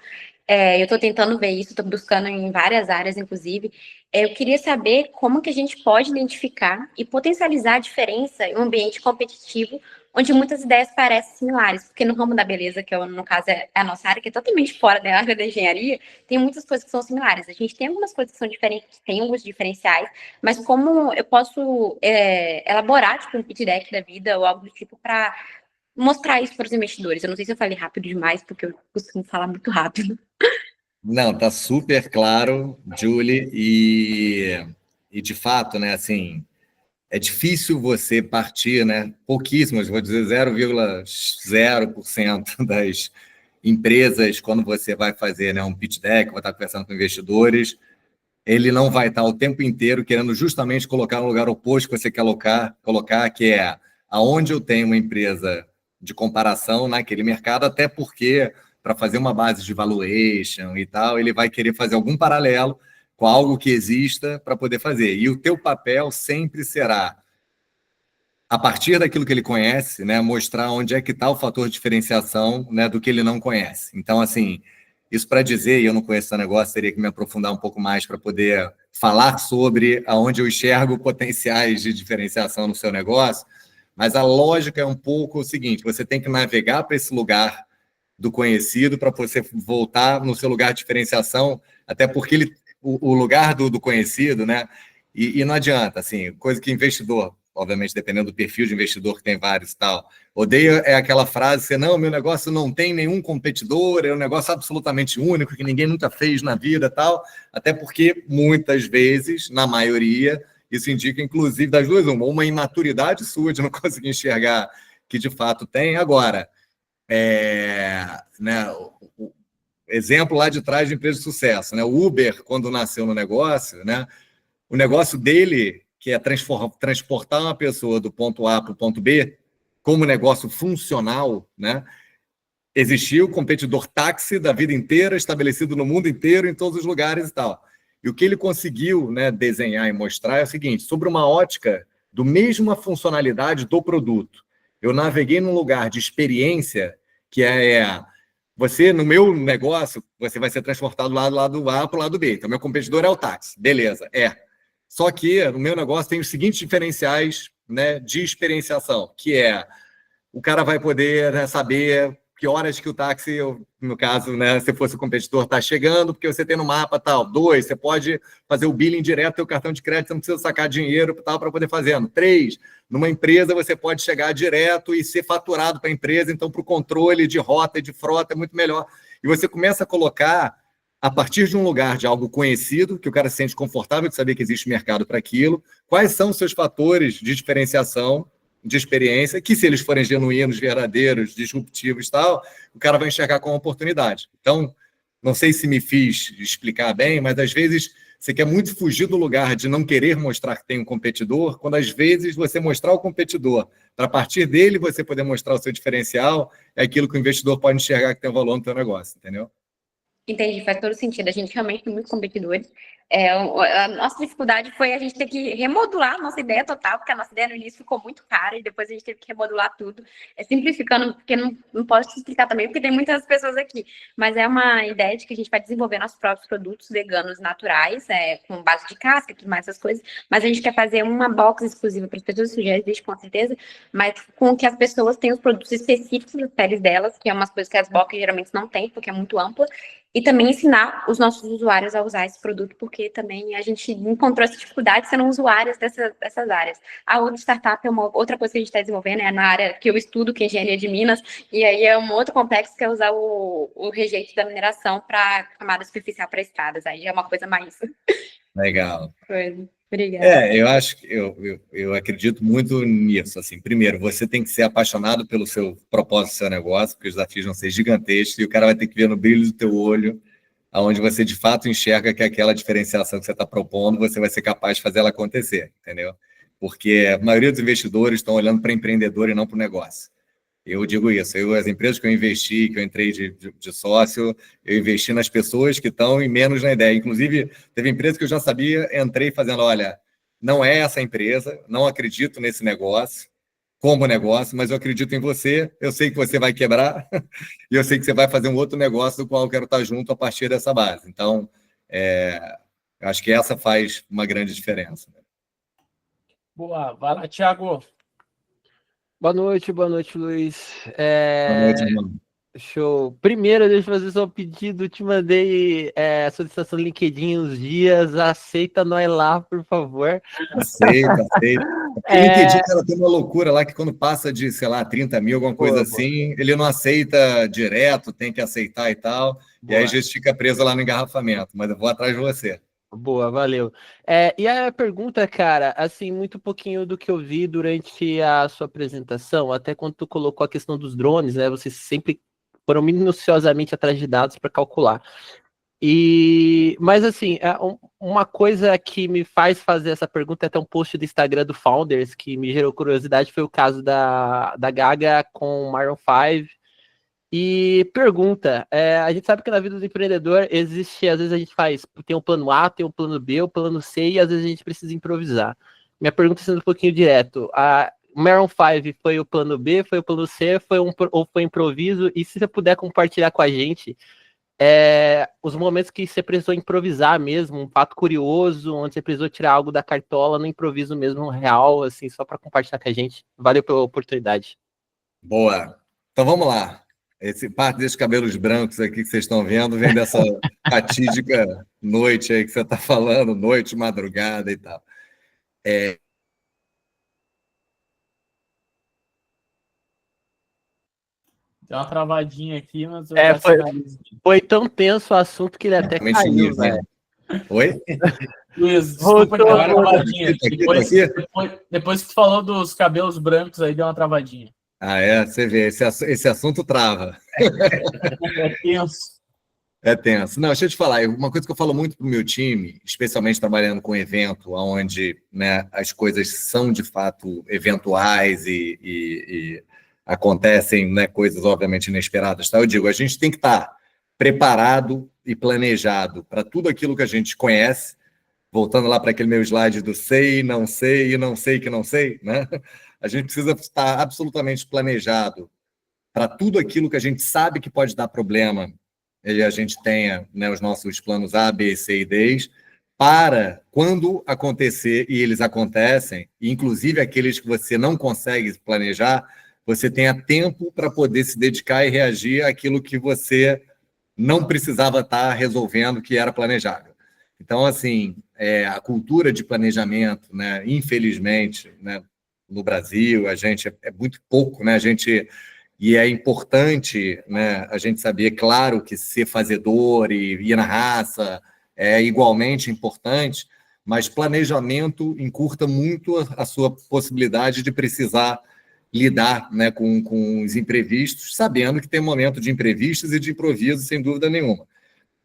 eu estou tentando ver isso, estou buscando em várias áreas, inclusive. Eu queria saber como que a gente pode identificar e potencializar a diferença em um ambiente competitivo, onde muitas ideias parecem similares, porque no ramo da beleza, que no caso é a nossa área, que é totalmente fora da área da engenharia, tem muitas coisas que são similares. A gente tem algumas coisas que são diferentes, tem alguns diferenciais, mas como eu posso elaborar tipo, um pitch deck da vida ou algo do tipo para mostrar isso para os investidores? Eu não sei se eu falei rápido demais, porque eu costumo falar muito rápido.
Não, tá super claro, Julie, e de fato, né, assim, é difícil você partir, né, pouquíssimas, vou dizer 0,0% das empresas, quando você vai fazer, né, um pitch deck, vai estar conversando com investidores, ele não vai estar o tempo inteiro querendo justamente colocar no lugar oposto que você quer colocar, que é aonde eu tenho uma empresa de comparação naquele mercado, até porque para fazer uma base de valuation e tal, ele vai querer fazer algum paralelo com algo que exista para poder fazer. E o teu papel sempre será, a partir daquilo que ele conhece, né, mostrar onde é que está o fator de diferenciação, né, do que ele não conhece. Então, assim, isso para dizer, e eu não conheço esse negócio, teria que me aprofundar um pouco mais para poder falar sobre aonde eu enxergo potenciais de diferenciação no seu negócio, mas a lógica é um pouco o seguinte, você tem que navegar para esse lugar do conhecido para você voltar no seu lugar de diferenciação, até porque o lugar do conhecido, né? E não adianta, assim, coisa que investidor, obviamente dependendo do perfil de investidor, que tem vários e tal, odeia é aquela frase, assim, não, meu negócio não tem nenhum competidor, é um negócio absolutamente único, que ninguém nunca fez na vida tal, até porque muitas vezes, na maioria, isso indica, inclusive, das duas, uma imaturidade sua de não conseguir enxergar que de fato tem. Agora, né, o exemplo lá de trás de empresa de sucesso, né? O Uber, quando nasceu no negócio, né, o negócio dele, que é transportar uma pessoa do ponto A para o ponto B, como negócio funcional, né, existia o competidor táxi da vida inteira, estabelecido no mundo inteiro, em todos os lugares e tal. E o que ele conseguiu, né, desenhar e mostrar é o seguinte, sobre uma ótica do mesma funcionalidade do produto. Eu naveguei num lugar de experiência que você, no meu negócio, você vai ser transportado lá do lado A para o lado B. Então, meu competidor é o táxi. Beleza, Só que no meu negócio tem os seguintes diferenciais, né, de experienciação, que é o cara vai poder, né, saber que horas que o táxi, no caso, né, se fosse o competidor, está chegando, porque você tem no mapa tal. 2, você pode fazer o billing direto do seu cartão de crédito, você não precisa sacar dinheiro tal para poder fazer. 3, numa empresa você pode chegar direto e ser faturado para a empresa, então para o controle de rota e de frota é muito melhor. E você começa a colocar, a partir de um lugar de algo conhecido, que o cara se sente confortável de saber que existe mercado para aquilo, quais são os seus fatores de diferenciação, de experiência, que se eles forem genuínos, verdadeiros, disruptivos e tal, o cara vai enxergar como oportunidade. Então, não sei se me fiz explicar bem, mas às vezes você quer muito fugir do lugar de não querer mostrar que tem um competidor, quando às vezes você mostrar o competidor, para a partir dele você poder mostrar o seu diferencial, é aquilo que o investidor pode enxergar que tem valor no seu negócio, entendeu?
Entendi, faz todo sentido. A gente realmente tem muitos competidores. A nossa dificuldade foi a gente ter que remodular a nossa ideia total, porque a nossa ideia no início ficou muito cara e depois a gente teve que remodular tudo. Simplificando, porque não posso te explicar também, porque tem muitas pessoas aqui. Mas é uma ideia de que a gente vai desenvolver nossos próprios produtos veganos naturais, com base de casca e tudo mais, essas coisas. Mas a gente quer fazer uma box exclusiva para as pessoas, isso já existe com certeza, mas com que as pessoas tenham os produtos específicos das peles delas, que é umas coisas que as box geralmente não têm, porque é muito ampla. E também ensinar os nossos usuários a usar esse produto, porque também a gente encontrou essa dificuldade sendo usuários dessas áreas. A outra startup é uma outra coisa que a gente está desenvolvendo, na área que eu estudo, que é engenharia de minas, e aí é um outro complexo que é usar o rejeito da mineração para camada superficial para estradas. Aí já é uma coisa mais...
Legal.
Obrigada.
Eu acho que eu acredito muito nisso. Assim, primeiro, você tem que ser apaixonado pelo seu propósito do seu negócio, porque os desafios vão ser gigantescos, e o cara vai ter que ver no brilho do teu olho onde você de fato enxerga que aquela diferenciação que você está propondo, você vai ser capaz de fazer ela acontecer, entendeu? Porque a maioria dos investidores estão olhando para empreendedor e não para o negócio. Eu digo isso, as empresas que eu investi, que eu entrei de sócio, eu investi nas pessoas que estão e menos na ideia. Inclusive, teve empresa que eu já sabia, entrei fazendo, olha, não é essa empresa, não acredito nesse negócio, como negócio, mas eu acredito em você, eu sei que você vai quebrar e eu sei que você vai fazer um outro negócio do qual eu quero estar junto a partir dessa base. Então, acho que essa faz uma grande diferença.
Boa, vai lá, Thiago.
Boa noite, Luiz.
Boa noite, irmão.
Show. Primeiro, deixa eu fazer só um pedido. Te mandei a solicitação do LinkedIn uns dias. Aceita nós lá, por favor.
Aceita. O LinkedIn, cara, tem uma loucura lá que quando passa de, sei lá, 30 mil, alguma coisa assim, ele não aceita direto, tem que aceitar e tal. E aí a gente fica preso lá no engarrafamento. Mas eu vou atrás de você.
Boa, valeu. E a pergunta, cara, assim, muito pouquinho do que eu vi durante a sua apresentação, até quando tu colocou a questão dos drones, né? Vocês sempre foram minuciosamente atrás de dados para calcular. Mas assim, uma coisa que me faz fazer essa pergunta é até um post do Instagram do Founders que me gerou curiosidade, foi o caso da Gaga com o Maroon 5. E pergunta, a gente sabe que na vida do empreendedor existe, às vezes a gente tem um plano A, tem um plano B, o plano C, e às vezes a gente precisa improvisar. Minha pergunta sendo um pouquinho direto, o Maroon 5 foi o plano B, foi o plano C, ou foi improviso? E se você puder compartilhar com a gente os momentos que você precisou improvisar mesmo, um fato curioso, onde você precisou tirar algo da cartola no improviso mesmo real, assim, só para compartilhar com a gente. Valeu pela oportunidade.
Boa. Então vamos lá. Parte desses cabelos brancos aqui que vocês estão vendo vem dessa fatídica noite aí que você está falando, noite, madrugada e tal.
Deu uma travadinha aqui, mas...
Foi tão tenso o assunto que ele até caiu, velho.
Oi?
Luiz, desculpa, deu uma travadinha. Depois que tu falou dos cabelos brancos aí, deu uma travadinha.
Você vê, esse assunto trava.
É tenso.
É tenso. Não, deixa eu te falar, uma coisa que eu falo muito para o meu time, especialmente trabalhando com evento, onde, né, as coisas são de fato eventuais e acontecem, né, coisas obviamente inesperadas, tá? Eu digo, a gente tem que estar preparado e planejado para tudo aquilo que a gente conhece, voltando lá para aquele meu slide do sei, não sei e não sei que não sei, né? A gente precisa estar absolutamente planejado para tudo aquilo que a gente sabe que pode dar problema e a gente tenha, né, os nossos planos A, B, C e D, para quando acontecer, e eles acontecem, inclusive aqueles que você não consegue planejar, você tenha tempo para poder se dedicar e reagir àquilo que você não precisava estar resolvendo, que era planejável. Então, assim, a cultura de planejamento, né, infelizmente, né, no Brasil, a gente é muito pouco, né, e é importante, né, a gente saber, claro, que ser fazedor e ir na raça é igualmente importante, mas planejamento encurta muito a sua possibilidade de precisar lidar, né, com os imprevistos, sabendo que tem momento de imprevistos e de improviso, sem dúvida nenhuma.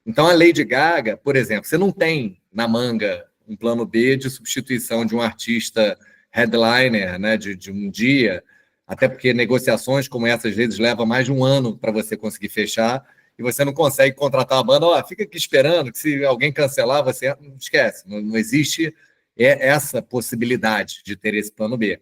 Então, a Lady Gaga, por exemplo, você não tem na manga um plano B de substituição de um artista headliner, né, de um dia, até porque negociações como essas, às vezes, levam mais de um ano para você conseguir fechar, e você não consegue contratar uma banda, fica aqui esperando, que se alguém cancelar, você não esquece, não existe essa possibilidade de ter esse plano B.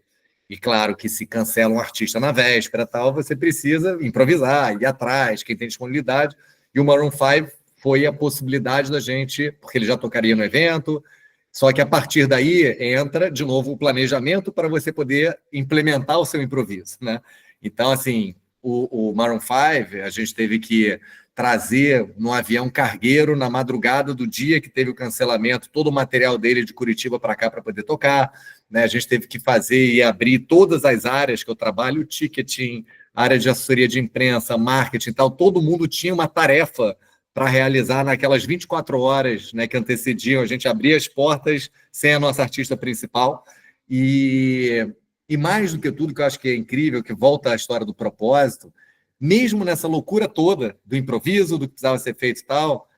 E claro que se cancela um artista na véspera, tal, você precisa improvisar, ir atrás, quem tem disponibilidade, e o Maroon 5 foi a possibilidade da gente, porque ele já tocaria no evento, só que a partir daí entra, de novo, o planejamento para você poder implementar o seu improviso, né? Então, assim, o Maroon 5, a gente teve que trazer no avião cargueiro na madrugada do dia que teve o cancelamento, todo o material dele de Curitiba para cá para poder tocar, né? A gente teve que fazer e abrir todas as áreas que eu trabalho, ticketing, área de assessoria de imprensa, marketing e tal, todo mundo tinha uma tarefa para realizar naquelas 24 horas, né, que antecediam, a gente abria as portas sem a nossa artista principal, e mais do que tudo, que eu acho que é incrível, que volta à história do propósito, mesmo nessa loucura toda do improviso, do que precisava ser feito e tal,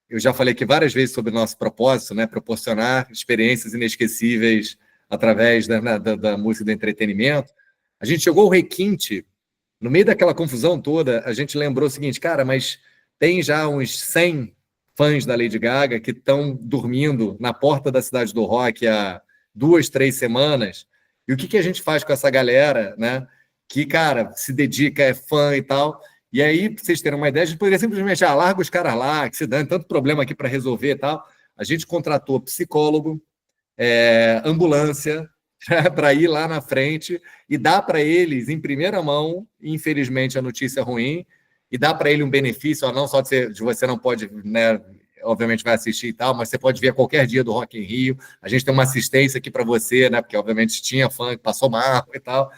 eu já falei aqui várias vezes sobre o nosso propósito, né? Proporcionar experiências inesquecíveis através da música e do entretenimento. A gente chegou ao requinte, no meio daquela confusão toda, a gente lembrou o seguinte, cara, mas tem já uns 100 fãs da Lady Gaga que estão dormindo na porta da Cidade do Rock há 2, 3 semanas. E o que a gente faz com essa galera, né? Que, cara, se dedica, é fã e tal. E aí, pra vocês terem uma ideia, a gente poderia simplesmente, larga os caras lá, que se dane, tanto problema aqui para resolver e tal. A gente contratou psicólogo, ambulância, para ir lá na frente e dar para eles, em primeira mão, infelizmente, a notícia ruim, e dar para ele um benefício, não só de você não pode, né, obviamente vai assistir e tal, mas você pode ver qualquer dia do Rock in Rio. A gente tem uma assistência aqui para você, né, porque obviamente tinha fã que passou mal e tal.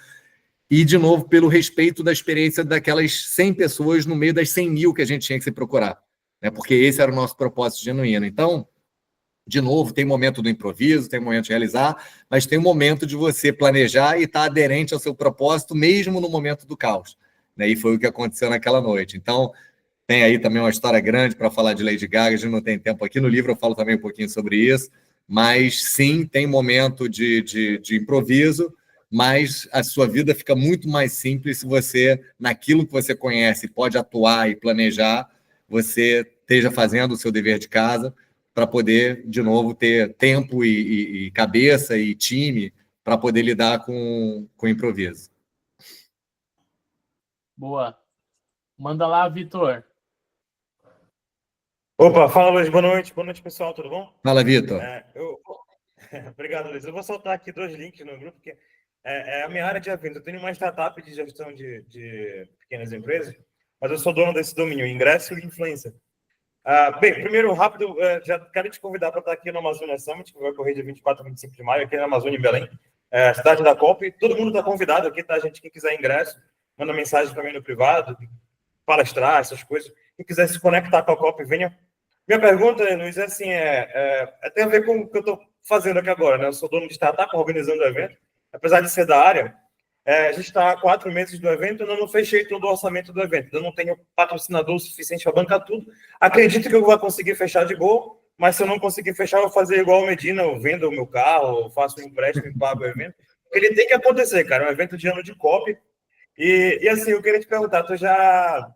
E, de novo, pelo respeito da experiência daquelas 100 pessoas no meio das 100 mil que a gente tinha que se procurar, né? Porque esse era o nosso propósito genuíno. Então, de novo, tem momento do improviso, tem momento de realizar, mas tem um momento de você planejar e estar aderente ao seu propósito, mesmo no momento do caos, né? E foi o que aconteceu naquela noite. Então, tem aí também uma história grande para falar de Lady Gaga, a gente não tem tempo aqui. No livro eu falo também um pouquinho sobre isso, mas sim, tem momento de improviso, mas a sua vida fica muito mais simples se você, naquilo que você conhece, pode atuar e planejar, você esteja fazendo o seu dever de casa para poder, de novo, ter tempo e cabeça e time para poder lidar com o improviso.
Boa. Manda lá, Vitor.
Opa, fala, Luiz. Boa noite, pessoal. Tudo bom?
Fala, Vitor.
Obrigado, Luiz. Eu vou soltar aqui 2 links no grupo, porque é a minha área de evento. Eu tenho uma startup de gestão de pequenas empresas, mas eu sou dono desse domínio, ingresso e influência. Bem, primeiro, rápido, já quero te convidar para estar aqui no Amazônia Summit, que vai correr de 24 a 25 de maio, aqui na Amazônia, em Belém, cidade da COP. Todo mundo está convidado aqui, tá? Gente, quem quiser ingresso, manda mensagem para mim no privado, palestrar, essas coisas. Quem quiser se conectar com a COP, venha. Minha pergunta, Luiz, é assim, tem a ver com o que eu estou fazendo aqui agora, né? Eu sou dono de startup, organizando o evento. Apesar de ser da área, a gente está há 4 meses do evento, eu não fechei todo o orçamento do evento. Eu não tenho patrocinador suficiente para bancar tudo. Acredito que eu vou conseguir fechar de gol, mas se eu não conseguir fechar, eu vou fazer igual o Medina, eu vendo o meu carro, eu faço um empréstimo e pago o evento. Ele tem que acontecer, cara. É um evento de ano de COP. E assim, eu queria te perguntar, tu já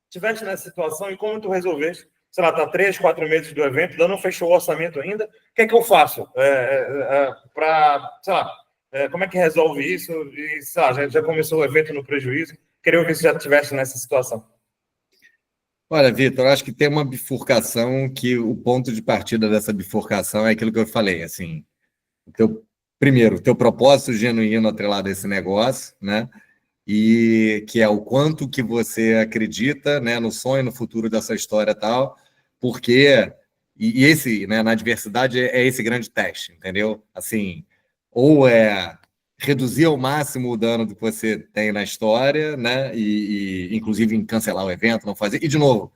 estiveste nessa situação e como tu resolveste? Sei lá, tá 3, 4 meses do evento, ainda não fechou o orçamento ainda. O que é que eu faço para, sei lá, como é que resolve isso? E, sei lá, já começou o evento no prejuízo. Queria ver se já estivesse nessa situação.
Olha, Vitor, acho que tem uma bifurcação que o ponto de partida dessa bifurcação é aquilo que eu falei, assim, primeiro, o teu propósito genuíno atrelado a esse negócio, né? E que é o quanto que você acredita, né, no sonho, no futuro dessa história e tal, porque, e esse, né, na diversidade é esse grande teste, entendeu? Assim, ou reduzir ao máximo o dano que você tem na história, né, e inclusive em cancelar o evento, não fazer, e de novo,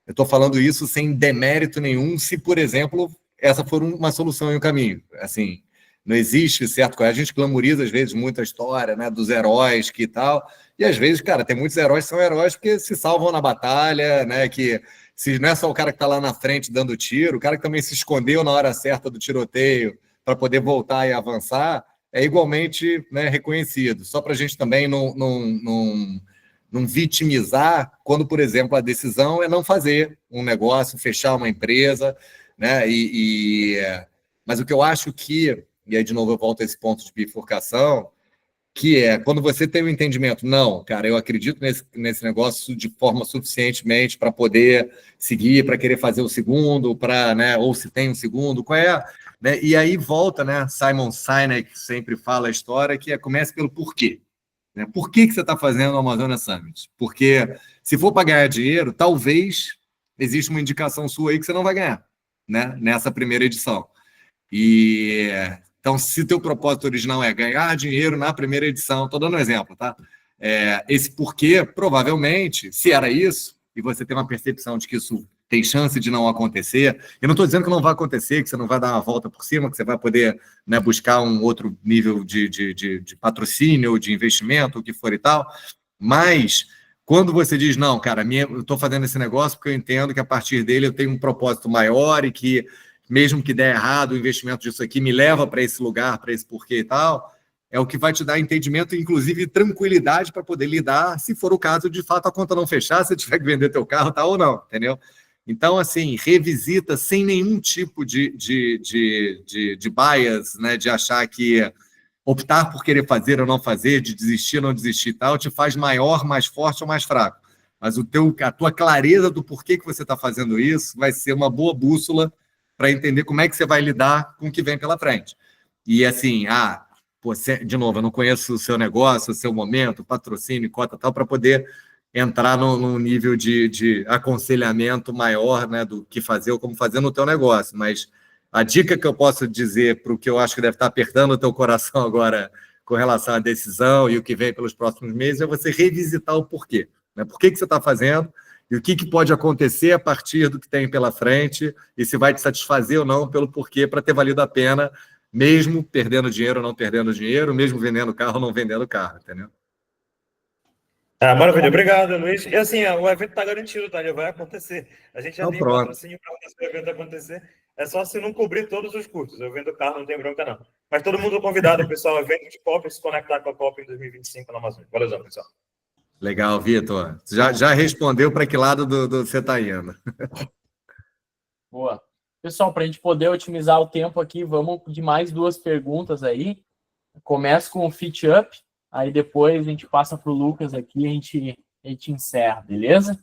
eu estou falando isso sem demérito nenhum, se, por exemplo, essa for uma solução e um caminho, assim, não existe, certo? A gente glamoriza, às vezes, muito a história, né, dos heróis que tal, e às vezes, cara, tem muitos heróis que são heróis porque se salvam na batalha, né, que se não é só o cara que está lá na frente dando tiro, o cara que também se escondeu na hora certa do tiroteio para poder voltar e avançar, é igualmente, né, reconhecido. Só para a gente também não vitimizar quando, por exemplo, a decisão é não fazer um negócio, fechar uma empresa, né, mas o que eu acho que, e aí, de novo, eu volto a esse ponto de bifurcação, que é quando você tem o entendimento, não, cara, eu acredito nesse negócio de forma suficientemente para poder seguir, para querer fazer o segundo, para, né, ou se tem um segundo, qual é, né? E aí volta, né? Simon Sinek sempre fala a história que comece pelo porquê. Né? Por que você está fazendo o Amazônia Summit? Porque se for para ganhar dinheiro, talvez exista uma indicação sua aí que você não vai ganhar, né? Nessa primeira edição. Então, se teu propósito original é ganhar dinheiro na primeira edição, estou dando um exemplo, tá? Esse porquê, provavelmente, se era isso, e você tem uma percepção de que isso tem chance de não acontecer, eu não estou dizendo que não vai acontecer, que você não vai dar uma volta por cima, que você vai poder, né, buscar um outro nível de patrocínio, de investimento, o que for e tal, mas Quando você diz, não, cara, eu estou fazendo esse negócio porque eu entendo que a partir dele eu tenho um propósito maior e que, mesmo que der errado, o investimento disso aqui me leva para esse lugar, para esse porquê e tal, é o que vai te dar entendimento, inclusive tranquilidade para poder lidar, se for o caso, de fato, a conta não fechar, se tiver que vender teu carro, tal ou não, entendeu? Então, assim, revisita sem nenhum tipo de bias, né, de achar que optar por querer fazer ou não fazer, de desistir ou não desistir e tal, te faz maior, mais forte ou mais fraco. Mas a tua clareza do porquê que você está fazendo isso vai ser uma boa bússola para entender como é que você vai lidar com o que vem pela frente. E assim, de novo, eu não conheço o seu negócio, o seu momento, patrocínio, cota tal, para poder entrar num nível de aconselhamento maior, né, do que fazer ou como fazer no teu negócio. Mas a dica que eu posso dizer para o que eu acho que deve estar apertando o teu coração agora com relação à decisão e o que vem pelos próximos meses é você revisitar o porquê. Né? Por que você está fazendo e o que pode acontecer a partir do que tem pela frente e se vai te satisfazer ou não pelo porquê para ter valido a pena, mesmo perdendo dinheiro ou não perdendo dinheiro, mesmo vendendo carro ou não vendendo carro, entendeu?
Maravilha, obrigado, Luiz. E assim, o evento está garantido, tá? Ele vai acontecer. A gente já
Então,
tem
pronto.
patrocínio para o evento acontecer. É só se não cobrir todos os custos. Eu vendo carro, não tem bronca, não. Mas todo mundo convidado, pessoal, evento de COP, se conectar com a COP em 2025 na Amazônia. Valeu, pessoal.
Legal, Vitor. Já respondeu para que lado do você está indo.
Boa. Pessoal, para a gente poder otimizar o tempo aqui, vamos de mais 2 perguntas aí. Começa com o Fit Up, aí depois a gente passa para o Lucas aqui e a gente encerra, beleza?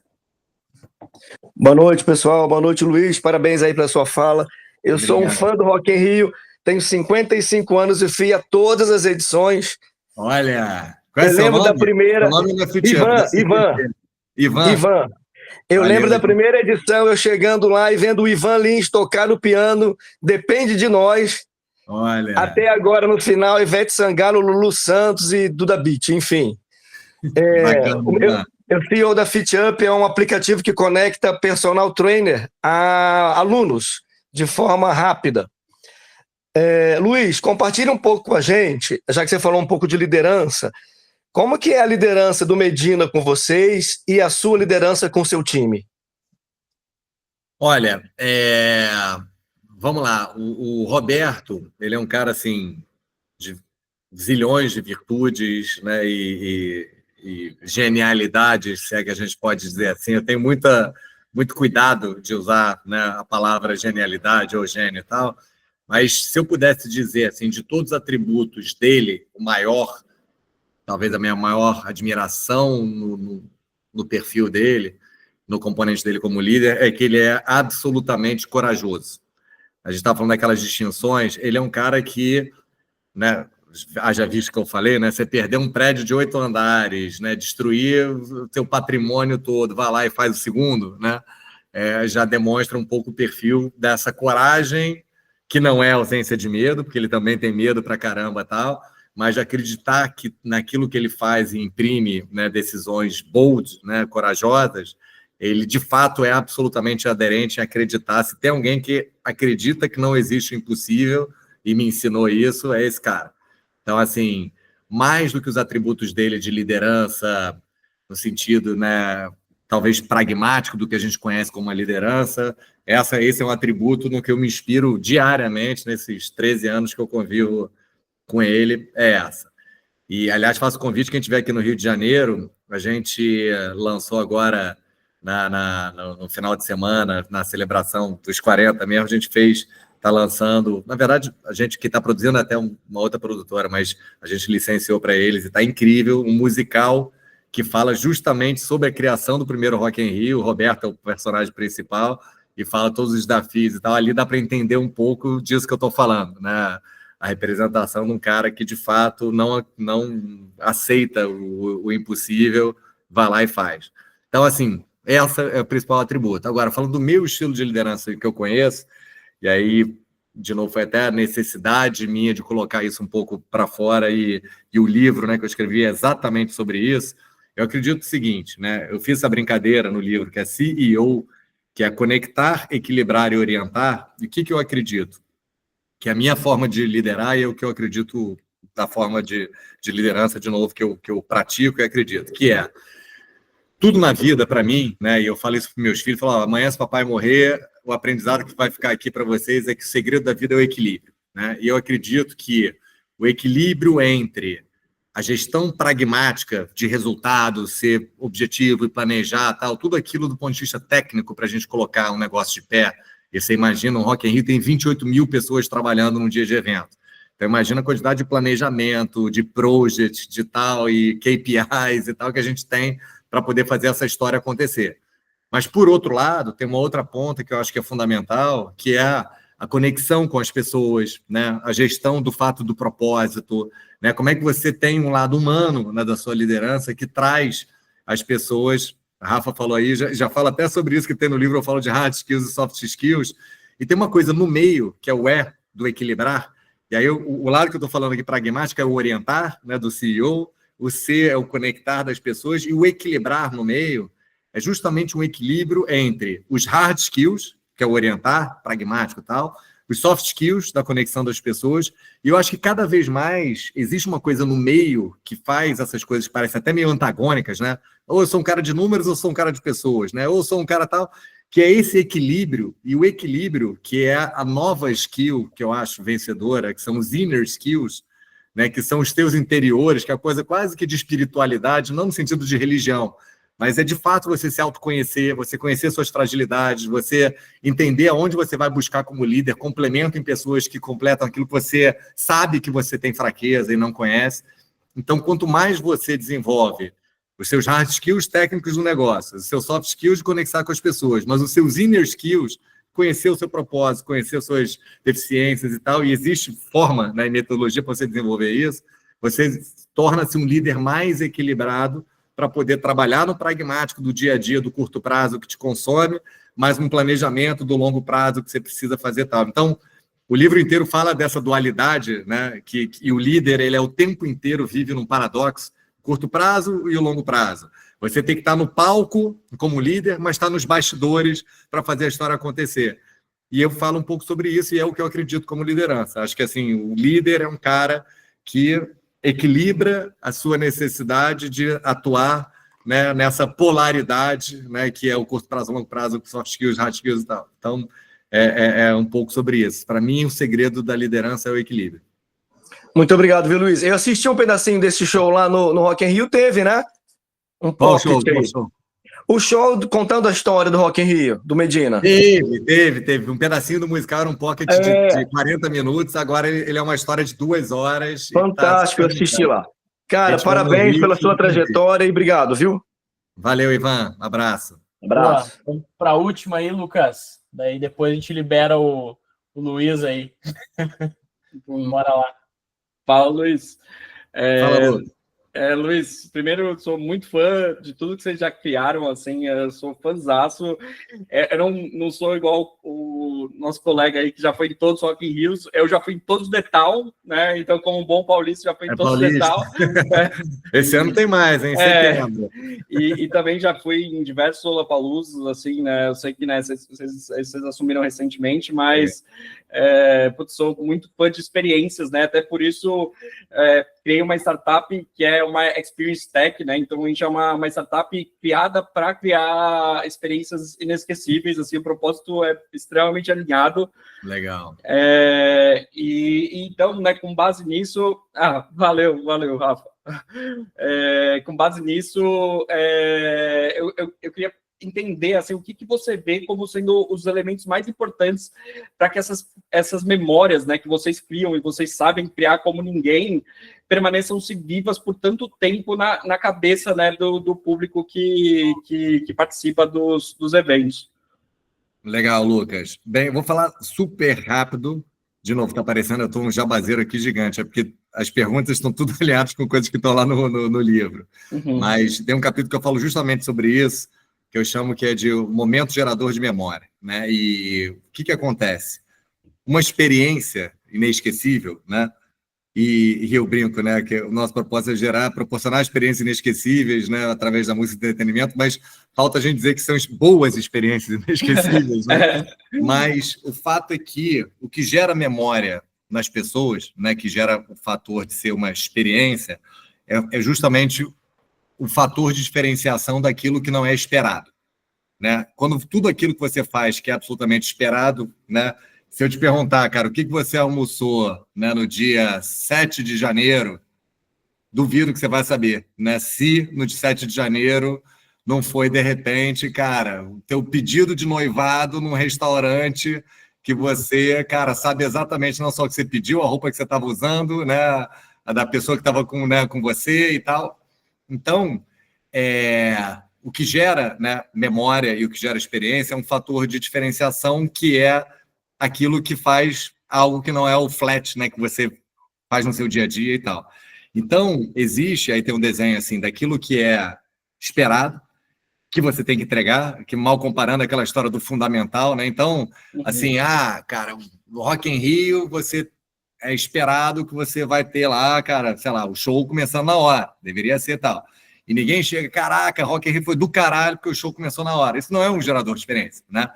Boa noite, pessoal. Boa noite, Luiz. Parabéns aí pela sua fala. Eu sou um fã do Rock in Rio, tenho 55 anos e fui a todas as edições.
Olha, qual é
eu
seu
lembro
nome?
da primeira.
O nome não é Fit Up,
Ivan. Eu
Valeu,
lembro da
Ivan.
primeira edição, eu chegando lá e vendo o Ivan Lins tocar no piano, Depende de Nós.
Olha.
Até agora, no final, Ivete Sangalo, Lulu Santos e Duda Beat, enfim.
Bacana.
O CEO da Fit Up é um aplicativo que conecta personal trainer a alunos de forma rápida. Luiz, compartilha um pouco com a gente, já que você falou um pouco de liderança, como que é a liderança do Medina com vocês e a sua liderança com o seu time?
Olha, vamos lá. O Roberto, ele é um cara assim de zilhões de virtudes, né, e genialidades, se é que a gente pode dizer assim. Eu tenho muito cuidado de usar, né, a palavra genialidade ou gênio e tal, mas se eu pudesse dizer assim, de todos os atributos dele, o maior, talvez a minha maior admiração no perfil dele, no componente dele como líder, é que ele é absolutamente corajoso. A gente está falando daquelas distinções, ele é um cara que, né, haja visto que eu falei, né, você perder um prédio de 8 andares, né, destruir o seu patrimônio todo, vai lá e faz o segundo, né, já demonstra um pouco o perfil dessa coragem, que não é ausência de medo, porque ele também tem medo pra caramba e tal, mas de acreditar que naquilo que ele faz e imprime, né, decisões bold, né, corajosas, ele de fato é absolutamente aderente em acreditar. Se tem alguém que acredita que não existe o impossível e me ensinou isso, é esse cara. Então, assim, mais do que os atributos dele de liderança, no sentido, né, talvez pragmático do que a gente conhece como uma liderança, esse é um atributo no que eu me inspiro diariamente nesses 13 anos que eu convivo com ele, é essa. E, aliás, faço convite, quem estiver aqui no Rio de Janeiro, a gente lançou agora, no final de semana, na celebração dos 40 mesmo, a gente está lançando, na verdade, a gente que está produzindo até uma outra produtora, mas a gente licenciou para eles, e está incrível, um musical que fala justamente sobre a criação do primeiro Rock in Rio. O Roberto é o personagem principal e fala todos os desafios e tal. Ali dá para entender um pouco disso que eu estou falando, né? A representação de um cara que, de fato, não aceita o impossível, vai lá e faz. Então, assim, esse é o principal atributo. Agora, falando do meu estilo de liderança que eu conheço, e aí, de novo, foi até a necessidade minha de colocar isso um pouco para fora, e o livro, né, que eu escrevi é exatamente sobre isso. Eu acredito o seguinte, né? Eu fiz essa brincadeira no livro, que é CEO, que é conectar, equilibrar e orientar. E o que eu acredito? Que a minha forma de liderar é o que eu acredito da forma de liderança, de novo, que eu pratico e acredito, que é tudo na vida, para mim, né? E eu falo isso para meus filhos, falo, amanhã se papai morrer, o aprendizado que vai ficar aqui para vocês é que o segredo da vida é o equilíbrio, né? E eu acredito que o equilíbrio entre a gestão pragmática de resultado, ser objetivo e planejar, tal, tudo aquilo do ponto de vista técnico para a gente colocar um negócio de pé. E você imagina, o Rock in Rio tem 28 mil pessoas trabalhando num dia de evento. Então, imagina a quantidade de planejamento, de project, de tal, e KPIs e tal, que a gente tem para poder fazer essa história acontecer. Mas, por outro lado, tem uma outra ponta que eu acho que é fundamental, que é a conexão com as pessoas, né? A gestão do fato do propósito, né? Como é que você tem um lado humano, né, da sua liderança que traz as pessoas... A Rafa falou aí, já fala até sobre isso que tem no livro, eu falo de hard skills e soft skills, e tem uma coisa no meio, que é o E, do equilibrar, e aí o lado que eu estou falando aqui, pragmático, é o orientar, né, do CEO, o C é o conectar das pessoas, e o equilibrar no meio é justamente um equilíbrio entre os hard skills, que é o orientar, pragmático e tal, os soft skills da conexão das pessoas, e eu acho que cada vez mais existe uma coisa no meio que faz essas coisas parecem até meio antagônicas, né? Ou eu sou um cara de números, ou eu sou um cara de pessoas, né? Ou eu sou um cara tal, que é esse equilíbrio, e o equilíbrio, que é a nova skill que eu acho vencedora, que são os inner skills, né? Que são os teus interiores, que é a coisa quase que de espiritualidade, não no sentido de religião, mas é de fato você se autoconhecer, você conhecer suas fragilidades, você entender aonde você vai buscar como líder, complemento em pessoas que completam aquilo que você sabe que você tem fraqueza e não conhece. Então, quanto mais você desenvolve os seus hard skills técnicos do negócio, os seus soft skills de conectar com as pessoas, mas os seus inner skills, conhecer o seu propósito, conhecer as suas deficiências e tal, e existe forma, né, metodologia para você desenvolver isso, você torna-se um líder mais equilibrado para poder trabalhar no pragmático do dia a dia, do curto prazo que te consome, mas um planejamento do longo prazo que você precisa fazer tal. Então, o livro inteiro fala dessa dualidade, né? Que o líder, ele é o tempo inteiro vive num paradoxo, curto prazo e o longo prazo. Você tem que estar no palco como líder, mas estar nos bastidores para fazer a história acontecer. E eu falo um pouco sobre isso, e é o que eu acredito como liderança. Acho que assim, o líder é um cara que equilibra a sua necessidade de atuar, né, nessa polaridade, né, que é o curto prazo, longo prazo, soft skills, hard skills e tal. Então, é um pouco sobre isso. Para mim, o segredo da liderança é o equilíbrio.
Muito obrigado, viu, Luiz? Eu assisti um pedacinho desse show lá no Rock in Rio, teve, né? Um pocket aí. O show contando a história do Rock in Rio, do Medina.
Teve. Um pedacinho do musical era um pocket de 40 minutos, agora ele é uma história de 2 horas.
Fantástico, eu assisti lá. Cara, parabéns pela sua trajetória e obrigado, viu?
Valeu, Ivan. Abraço.
Abraço.
Vamos para a última aí, Lucas. Daí depois a gente libera o Luiz aí. Bora lá.
Fala, Luiz.
Fala, Lucas.
Luiz, primeiro, eu sou muito fã de tudo que vocês já criaram, assim, eu sou fãzaço. Eu não sou igual o nosso colega aí, que já foi em todos os Rock in Rios, eu já fui em todos os Detal, né? Então, como um bom paulista, já fui em todos os Detal.
Esse ano tem mais, hein? Setembro.
E também já fui em diversos Lollapaloozas, assim, né? Eu sei que, né, vocês assumiram recentemente, mas sou muito fã de experiências, né? Até por isso, criei uma startup que é uma Experience Tech, né? Então a gente é uma startup criada para criar experiências inesquecíveis, assim, o propósito é extremamente alinhado.
Legal.
Então, né, com base nisso... valeu, Rafa. Com base nisso, eu queria entender, assim, o que você vê como sendo os elementos mais importantes para que essas memórias, né, que vocês criam e vocês sabem criar como ninguém, permaneçam-se vivas por tanto tempo na cabeça, né, do público que participa dos eventos.
Legal, Lucas. Bem, eu vou falar super rápido. De novo, está aparecendo, eu estou um jabazeiro aqui gigante, é porque as perguntas estão tudo alinhadas com coisas que estão lá no livro.
Uhum.
Mas tem um capítulo que eu falo justamente sobre isso, que eu chamo que é de momento gerador de memória, né? E o que acontece? Uma experiência inesquecível, né? E eu brinco, né? Que o nosso propósito é proporcionar experiências inesquecíveis, né? Através da música e do entretenimento, mas falta a gente dizer que são boas experiências inesquecíveis, né? Mas o fato é que o que gera memória nas pessoas, né? Que gera o fator de ser uma experiência, é justamente o fator de diferenciação daquilo que não é esperado, né? Quando tudo aquilo que você faz que é absolutamente esperado, né? Se eu te perguntar, cara, o que você almoçou, né, no dia 7 de janeiro, duvido que você vai saber, né? Se no dia 7 de janeiro não foi, de repente, cara, o teu pedido de noivado num restaurante que você, cara, sabe exatamente não só o que você pediu, a roupa que você estava usando, né? A da pessoa que estava com, né, com você e tal. Então, o que gera, né, memória e o que gera experiência é um fator de diferenciação que é aquilo que faz algo que não é o flat, né, que você faz no seu dia a dia e tal. Então, existe, aí tem um desenho assim, daquilo que é esperado, que você tem que entregar, que mal comparando aquela história do fundamental, né? Então, assim, cara, no Rock in Rio, você é esperado que você vai ter lá, cara, sei lá, o show começando na hora, deveria ser tal. E ninguém chega, caraca, Rock in Rio foi do caralho porque o show começou na hora. Isso não é um gerador de experiência, né?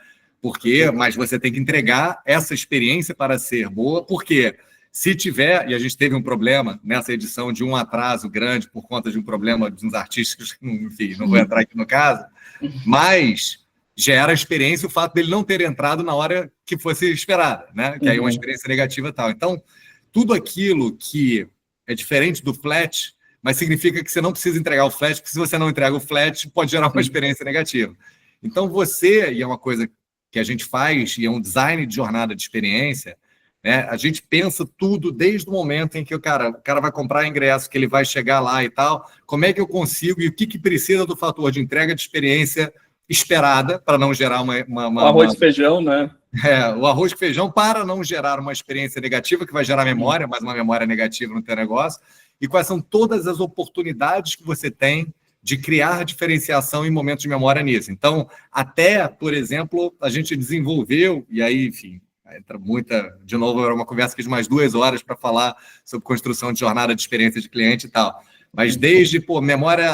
Mas você tem que entregar essa experiência para ser boa, porque se tiver, e a gente teve um problema nessa edição de um atraso grande por conta de um problema de uns artistas, enfim, não vou entrar aqui no caso, mas gera experiência o fato dele não ter entrado na hora que fosse esperada, né? Que aí é uma experiência negativa e tal. Então, tudo aquilo que é diferente do flat, mas significa que você não precisa entregar o flat, porque se você não entrega o flat, pode gerar uma experiência negativa. Então, e é uma coisa que a gente faz, e é um design de jornada de experiência, né? A gente pensa tudo desde o momento em que o cara vai comprar ingresso, que ele vai chegar lá e tal, como é que eu consigo e o que precisa do fator de entrega de experiência esperada para não gerar
o arroz e feijão, né?
O arroz e feijão para não gerar uma experiência negativa, que vai gerar memória, mas uma memória negativa no teu negócio, e quais são todas as oportunidades que você tem de criar diferenciação em momentos de memória nisso. Então, até, por exemplo, a gente desenvolveu, e aí, enfim, entra de novo, era uma conversa que de mais 2 horas para falar sobre construção de jornada de experiência de cliente e tal. Mas desde, memória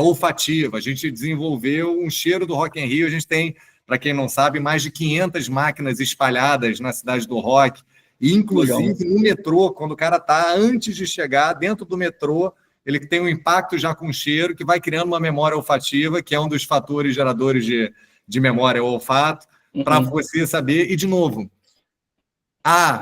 olfativa, a gente desenvolveu um cheiro do Rock in Rio, a gente tem, para quem não sabe, mais de 500 máquinas espalhadas na cidade do rock, e inclusive no metrô, quando o cara está antes de chegar dentro do metrô, ele tem um impacto já com cheiro, que vai criando uma memória olfativa, que é um dos fatores geradores de memória, o olfato, para você saber. E, de novo,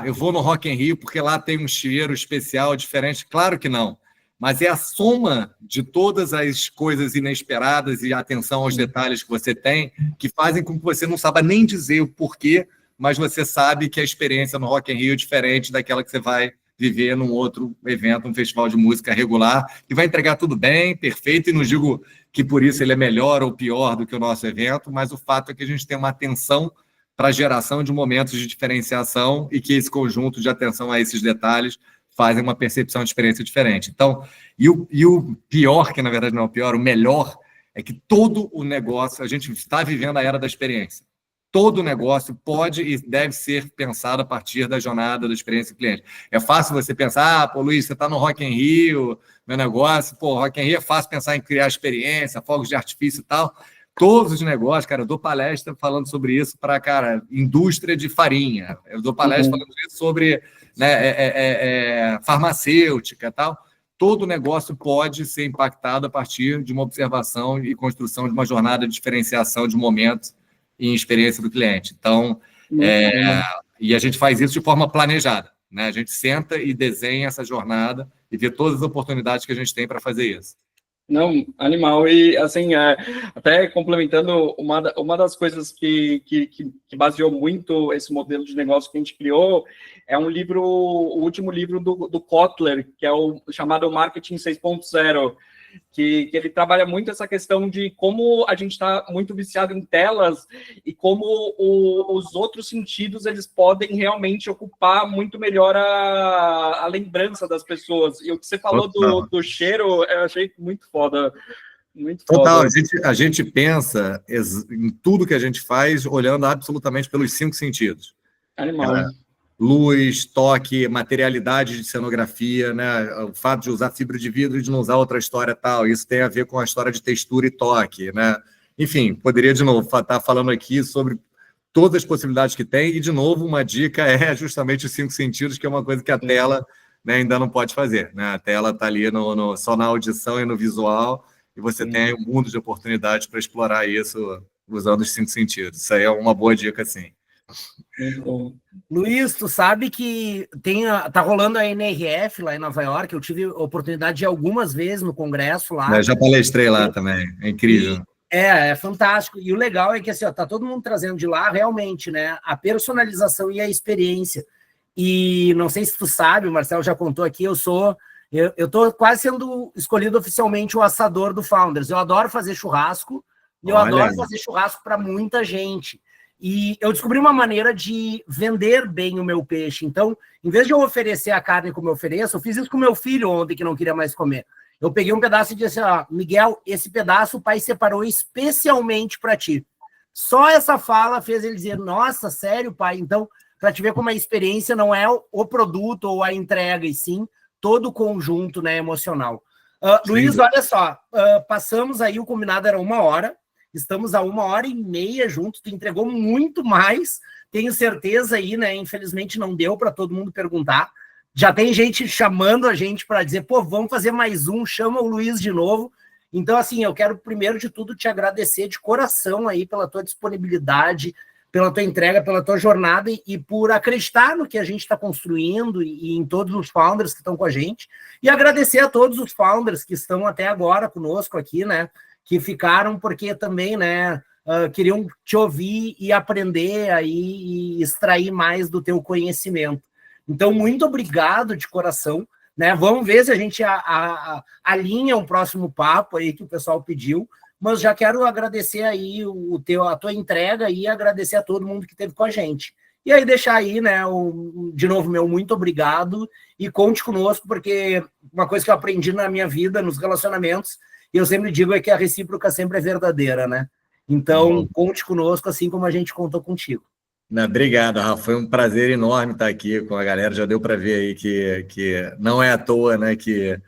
eu vou no Rock in Rio porque lá tem um cheiro especial, diferente. Claro que não. Mas é a soma de todas as coisas inesperadas e a atenção aos detalhes que você tem que fazem com que você não saiba nem dizer o porquê, mas você sabe que a experiência no Rock in Rio é diferente daquela que você vai viver num outro evento, um festival de música regular, e vai entregar tudo bem, perfeito, e não digo que por isso ele é melhor ou pior do que o nosso evento, mas o fato é que a gente tem uma atenção para a geração de momentos de diferenciação e que esse conjunto de atenção a esses detalhes fazem uma percepção de experiência diferente. Então, e o pior, que na verdade não é o pior, o melhor, é que todo o negócio, a gente está vivendo a era da experiência. Todo negócio pode e deve ser pensado a partir da jornada da experiência do cliente. É fácil você pensar, Luiz, você está no Rock in Rio, meu negócio, Rock in Rio é fácil pensar em criar experiência, fogos de artifício e tal. Todos os negócios, cara, eu dou palestra falando sobre isso para, cara, indústria de farinha. Eu dou palestra falando isso sobre, né, farmacêutica e tal. Todo negócio pode ser impactado a partir de uma observação e construção de uma jornada de diferenciação de momentos em experiência do cliente. Então, e a gente faz isso de forma planejada, né? A gente senta e desenha essa jornada e vê todas as oportunidades que a gente tem para fazer isso.
Não, animal. E, assim, até complementando, uma das coisas que baseou muito esse modelo de negócio que a gente criou é o último livro do Kotler, que é o chamado Marketing 6.0, que ele trabalha muito essa questão de como a gente está muito viciado em telas e como os outros sentidos eles podem realmente ocupar muito melhor a lembrança das pessoas. E o que você falou do cheiro, eu achei muito foda. Muito
Total,
foda.
a gente pensa em tudo que a gente faz olhando absolutamente pelos 5 sentidos.
Animal.
Luz, toque, materialidade de cenografia, né? O fato de usar fibra de vidro e de não usar outra história tal, isso tem a ver com a história de textura e toque, né? Enfim, poderia de novo estar falando aqui sobre todas as possibilidades que tem, e de novo uma dica é justamente os 5 sentidos, que é uma coisa que a tela, né, ainda não pode fazer, né? A tela está ali só na audição e no visual, e você tem um mundo de oportunidades para explorar isso usando os 5 sentidos. Isso aí é uma boa dica, sim.
Luiz, tu sabe que tá rolando a NRF lá em Nova York, eu tive a oportunidade de ir algumas vezes no congresso lá.
Eu já palestrei lá também, é incrível.
É fantástico. E o legal é que assim, ó, tá todo mundo trazendo de lá realmente, né, a personalização e a experiência. E não sei se tu sabe, o Marcelo já contou aqui, eu tô quase sendo escolhido oficialmente o assador do Founders. Eu adoro fazer churrasco, e eu adoro fazer churrasco para muita gente. E eu descobri uma maneira de vender bem o meu peixe. Então, em vez de eu oferecer a carne como eu ofereço, eu fiz isso com meu filho ontem, que não queria mais comer. Eu peguei um pedaço e disse, Miguel, esse pedaço o pai separou especialmente para ti. Só essa fala fez ele dizer, nossa, sério, pai? Então, para te ver como a experiência não é o produto ou a entrega, e sim todo o conjunto, né, emocional. Luiz, olha só, passamos aí, o combinado era 1 hora, estamos a 1h30 juntos, tu entregou muito mais, tenho certeza aí, né, infelizmente não deu para todo mundo perguntar, já tem gente chamando a gente para dizer, pô, vamos fazer mais um, chama o Luiz de novo. Então, assim, eu quero primeiro de tudo te agradecer de coração aí pela tua disponibilidade, pela tua entrega, pela tua jornada e por acreditar no que a gente está construindo e em todos os founders que estão com a gente. E agradecer a todos os founders que estão até agora conosco aqui, né? Que ficaram porque também, né? Queriam te ouvir e aprender aí e extrair mais do teu conhecimento. Então, muito obrigado de coração, né? Vamos ver se a gente alinha um próximo papo aí que o pessoal pediu, mas já quero agradecer aí a tua entrega e agradecer a todo mundo que esteve com a gente. E aí deixar aí, né, de novo, meu muito obrigado e conte conosco, porque uma coisa que eu aprendi na minha vida, nos relacionamentos, e eu sempre digo é que a recíproca sempre é verdadeira, né? Então, conte conosco assim como a gente contou contigo.
Obrigado, Rafa. Foi um prazer enorme estar aqui com a galera. Já deu para ver aí que não é à toa, né, que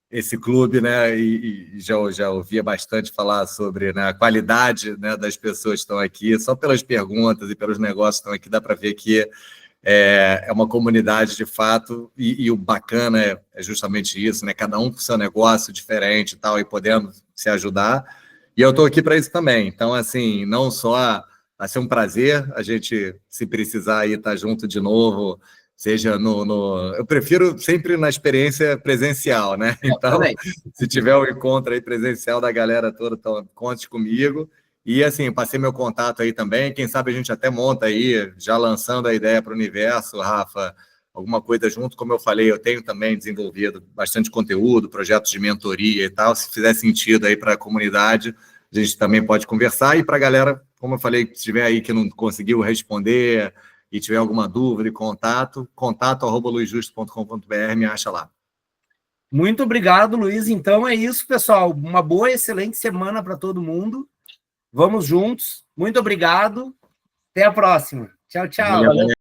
esse clube, né, e já ouvia bastante falar sobre, né, a qualidade, né, das pessoas que estão aqui. Só pelas perguntas e pelos negócios que estão aqui, dá para ver que é uma comunidade de fato, e o bacana é justamente isso, né, cada um com seu negócio diferente e tal, e podendo se ajudar. E eu estou aqui para isso também. Então, assim, não só... Vai ser um prazer a gente, se precisar, aí estar junto de novo, seja Eu prefiro sempre na experiência presencial, né? Então, se tiver um encontro aí presencial da galera toda, então, conte comigo. E, assim, passei meu contato aí também. Quem sabe a gente até monta aí, já lançando a ideia para o universo, Rafa, alguma coisa junto. Como eu falei, eu tenho também desenvolvido bastante conteúdo, projetos de mentoria e tal. Se fizer sentido aí para a comunidade, a gente também pode conversar. E para a galera, como eu falei, se tiver aí que não conseguiu responder e tiver alguma dúvida e contato@luizjusto.com.br, me acha lá.
Muito obrigado, Luiz. Então é isso, pessoal. Uma boa, excelente semana para todo mundo. Vamos juntos. Muito obrigado. Até a próxima. Tchau, tchau.
Valeu.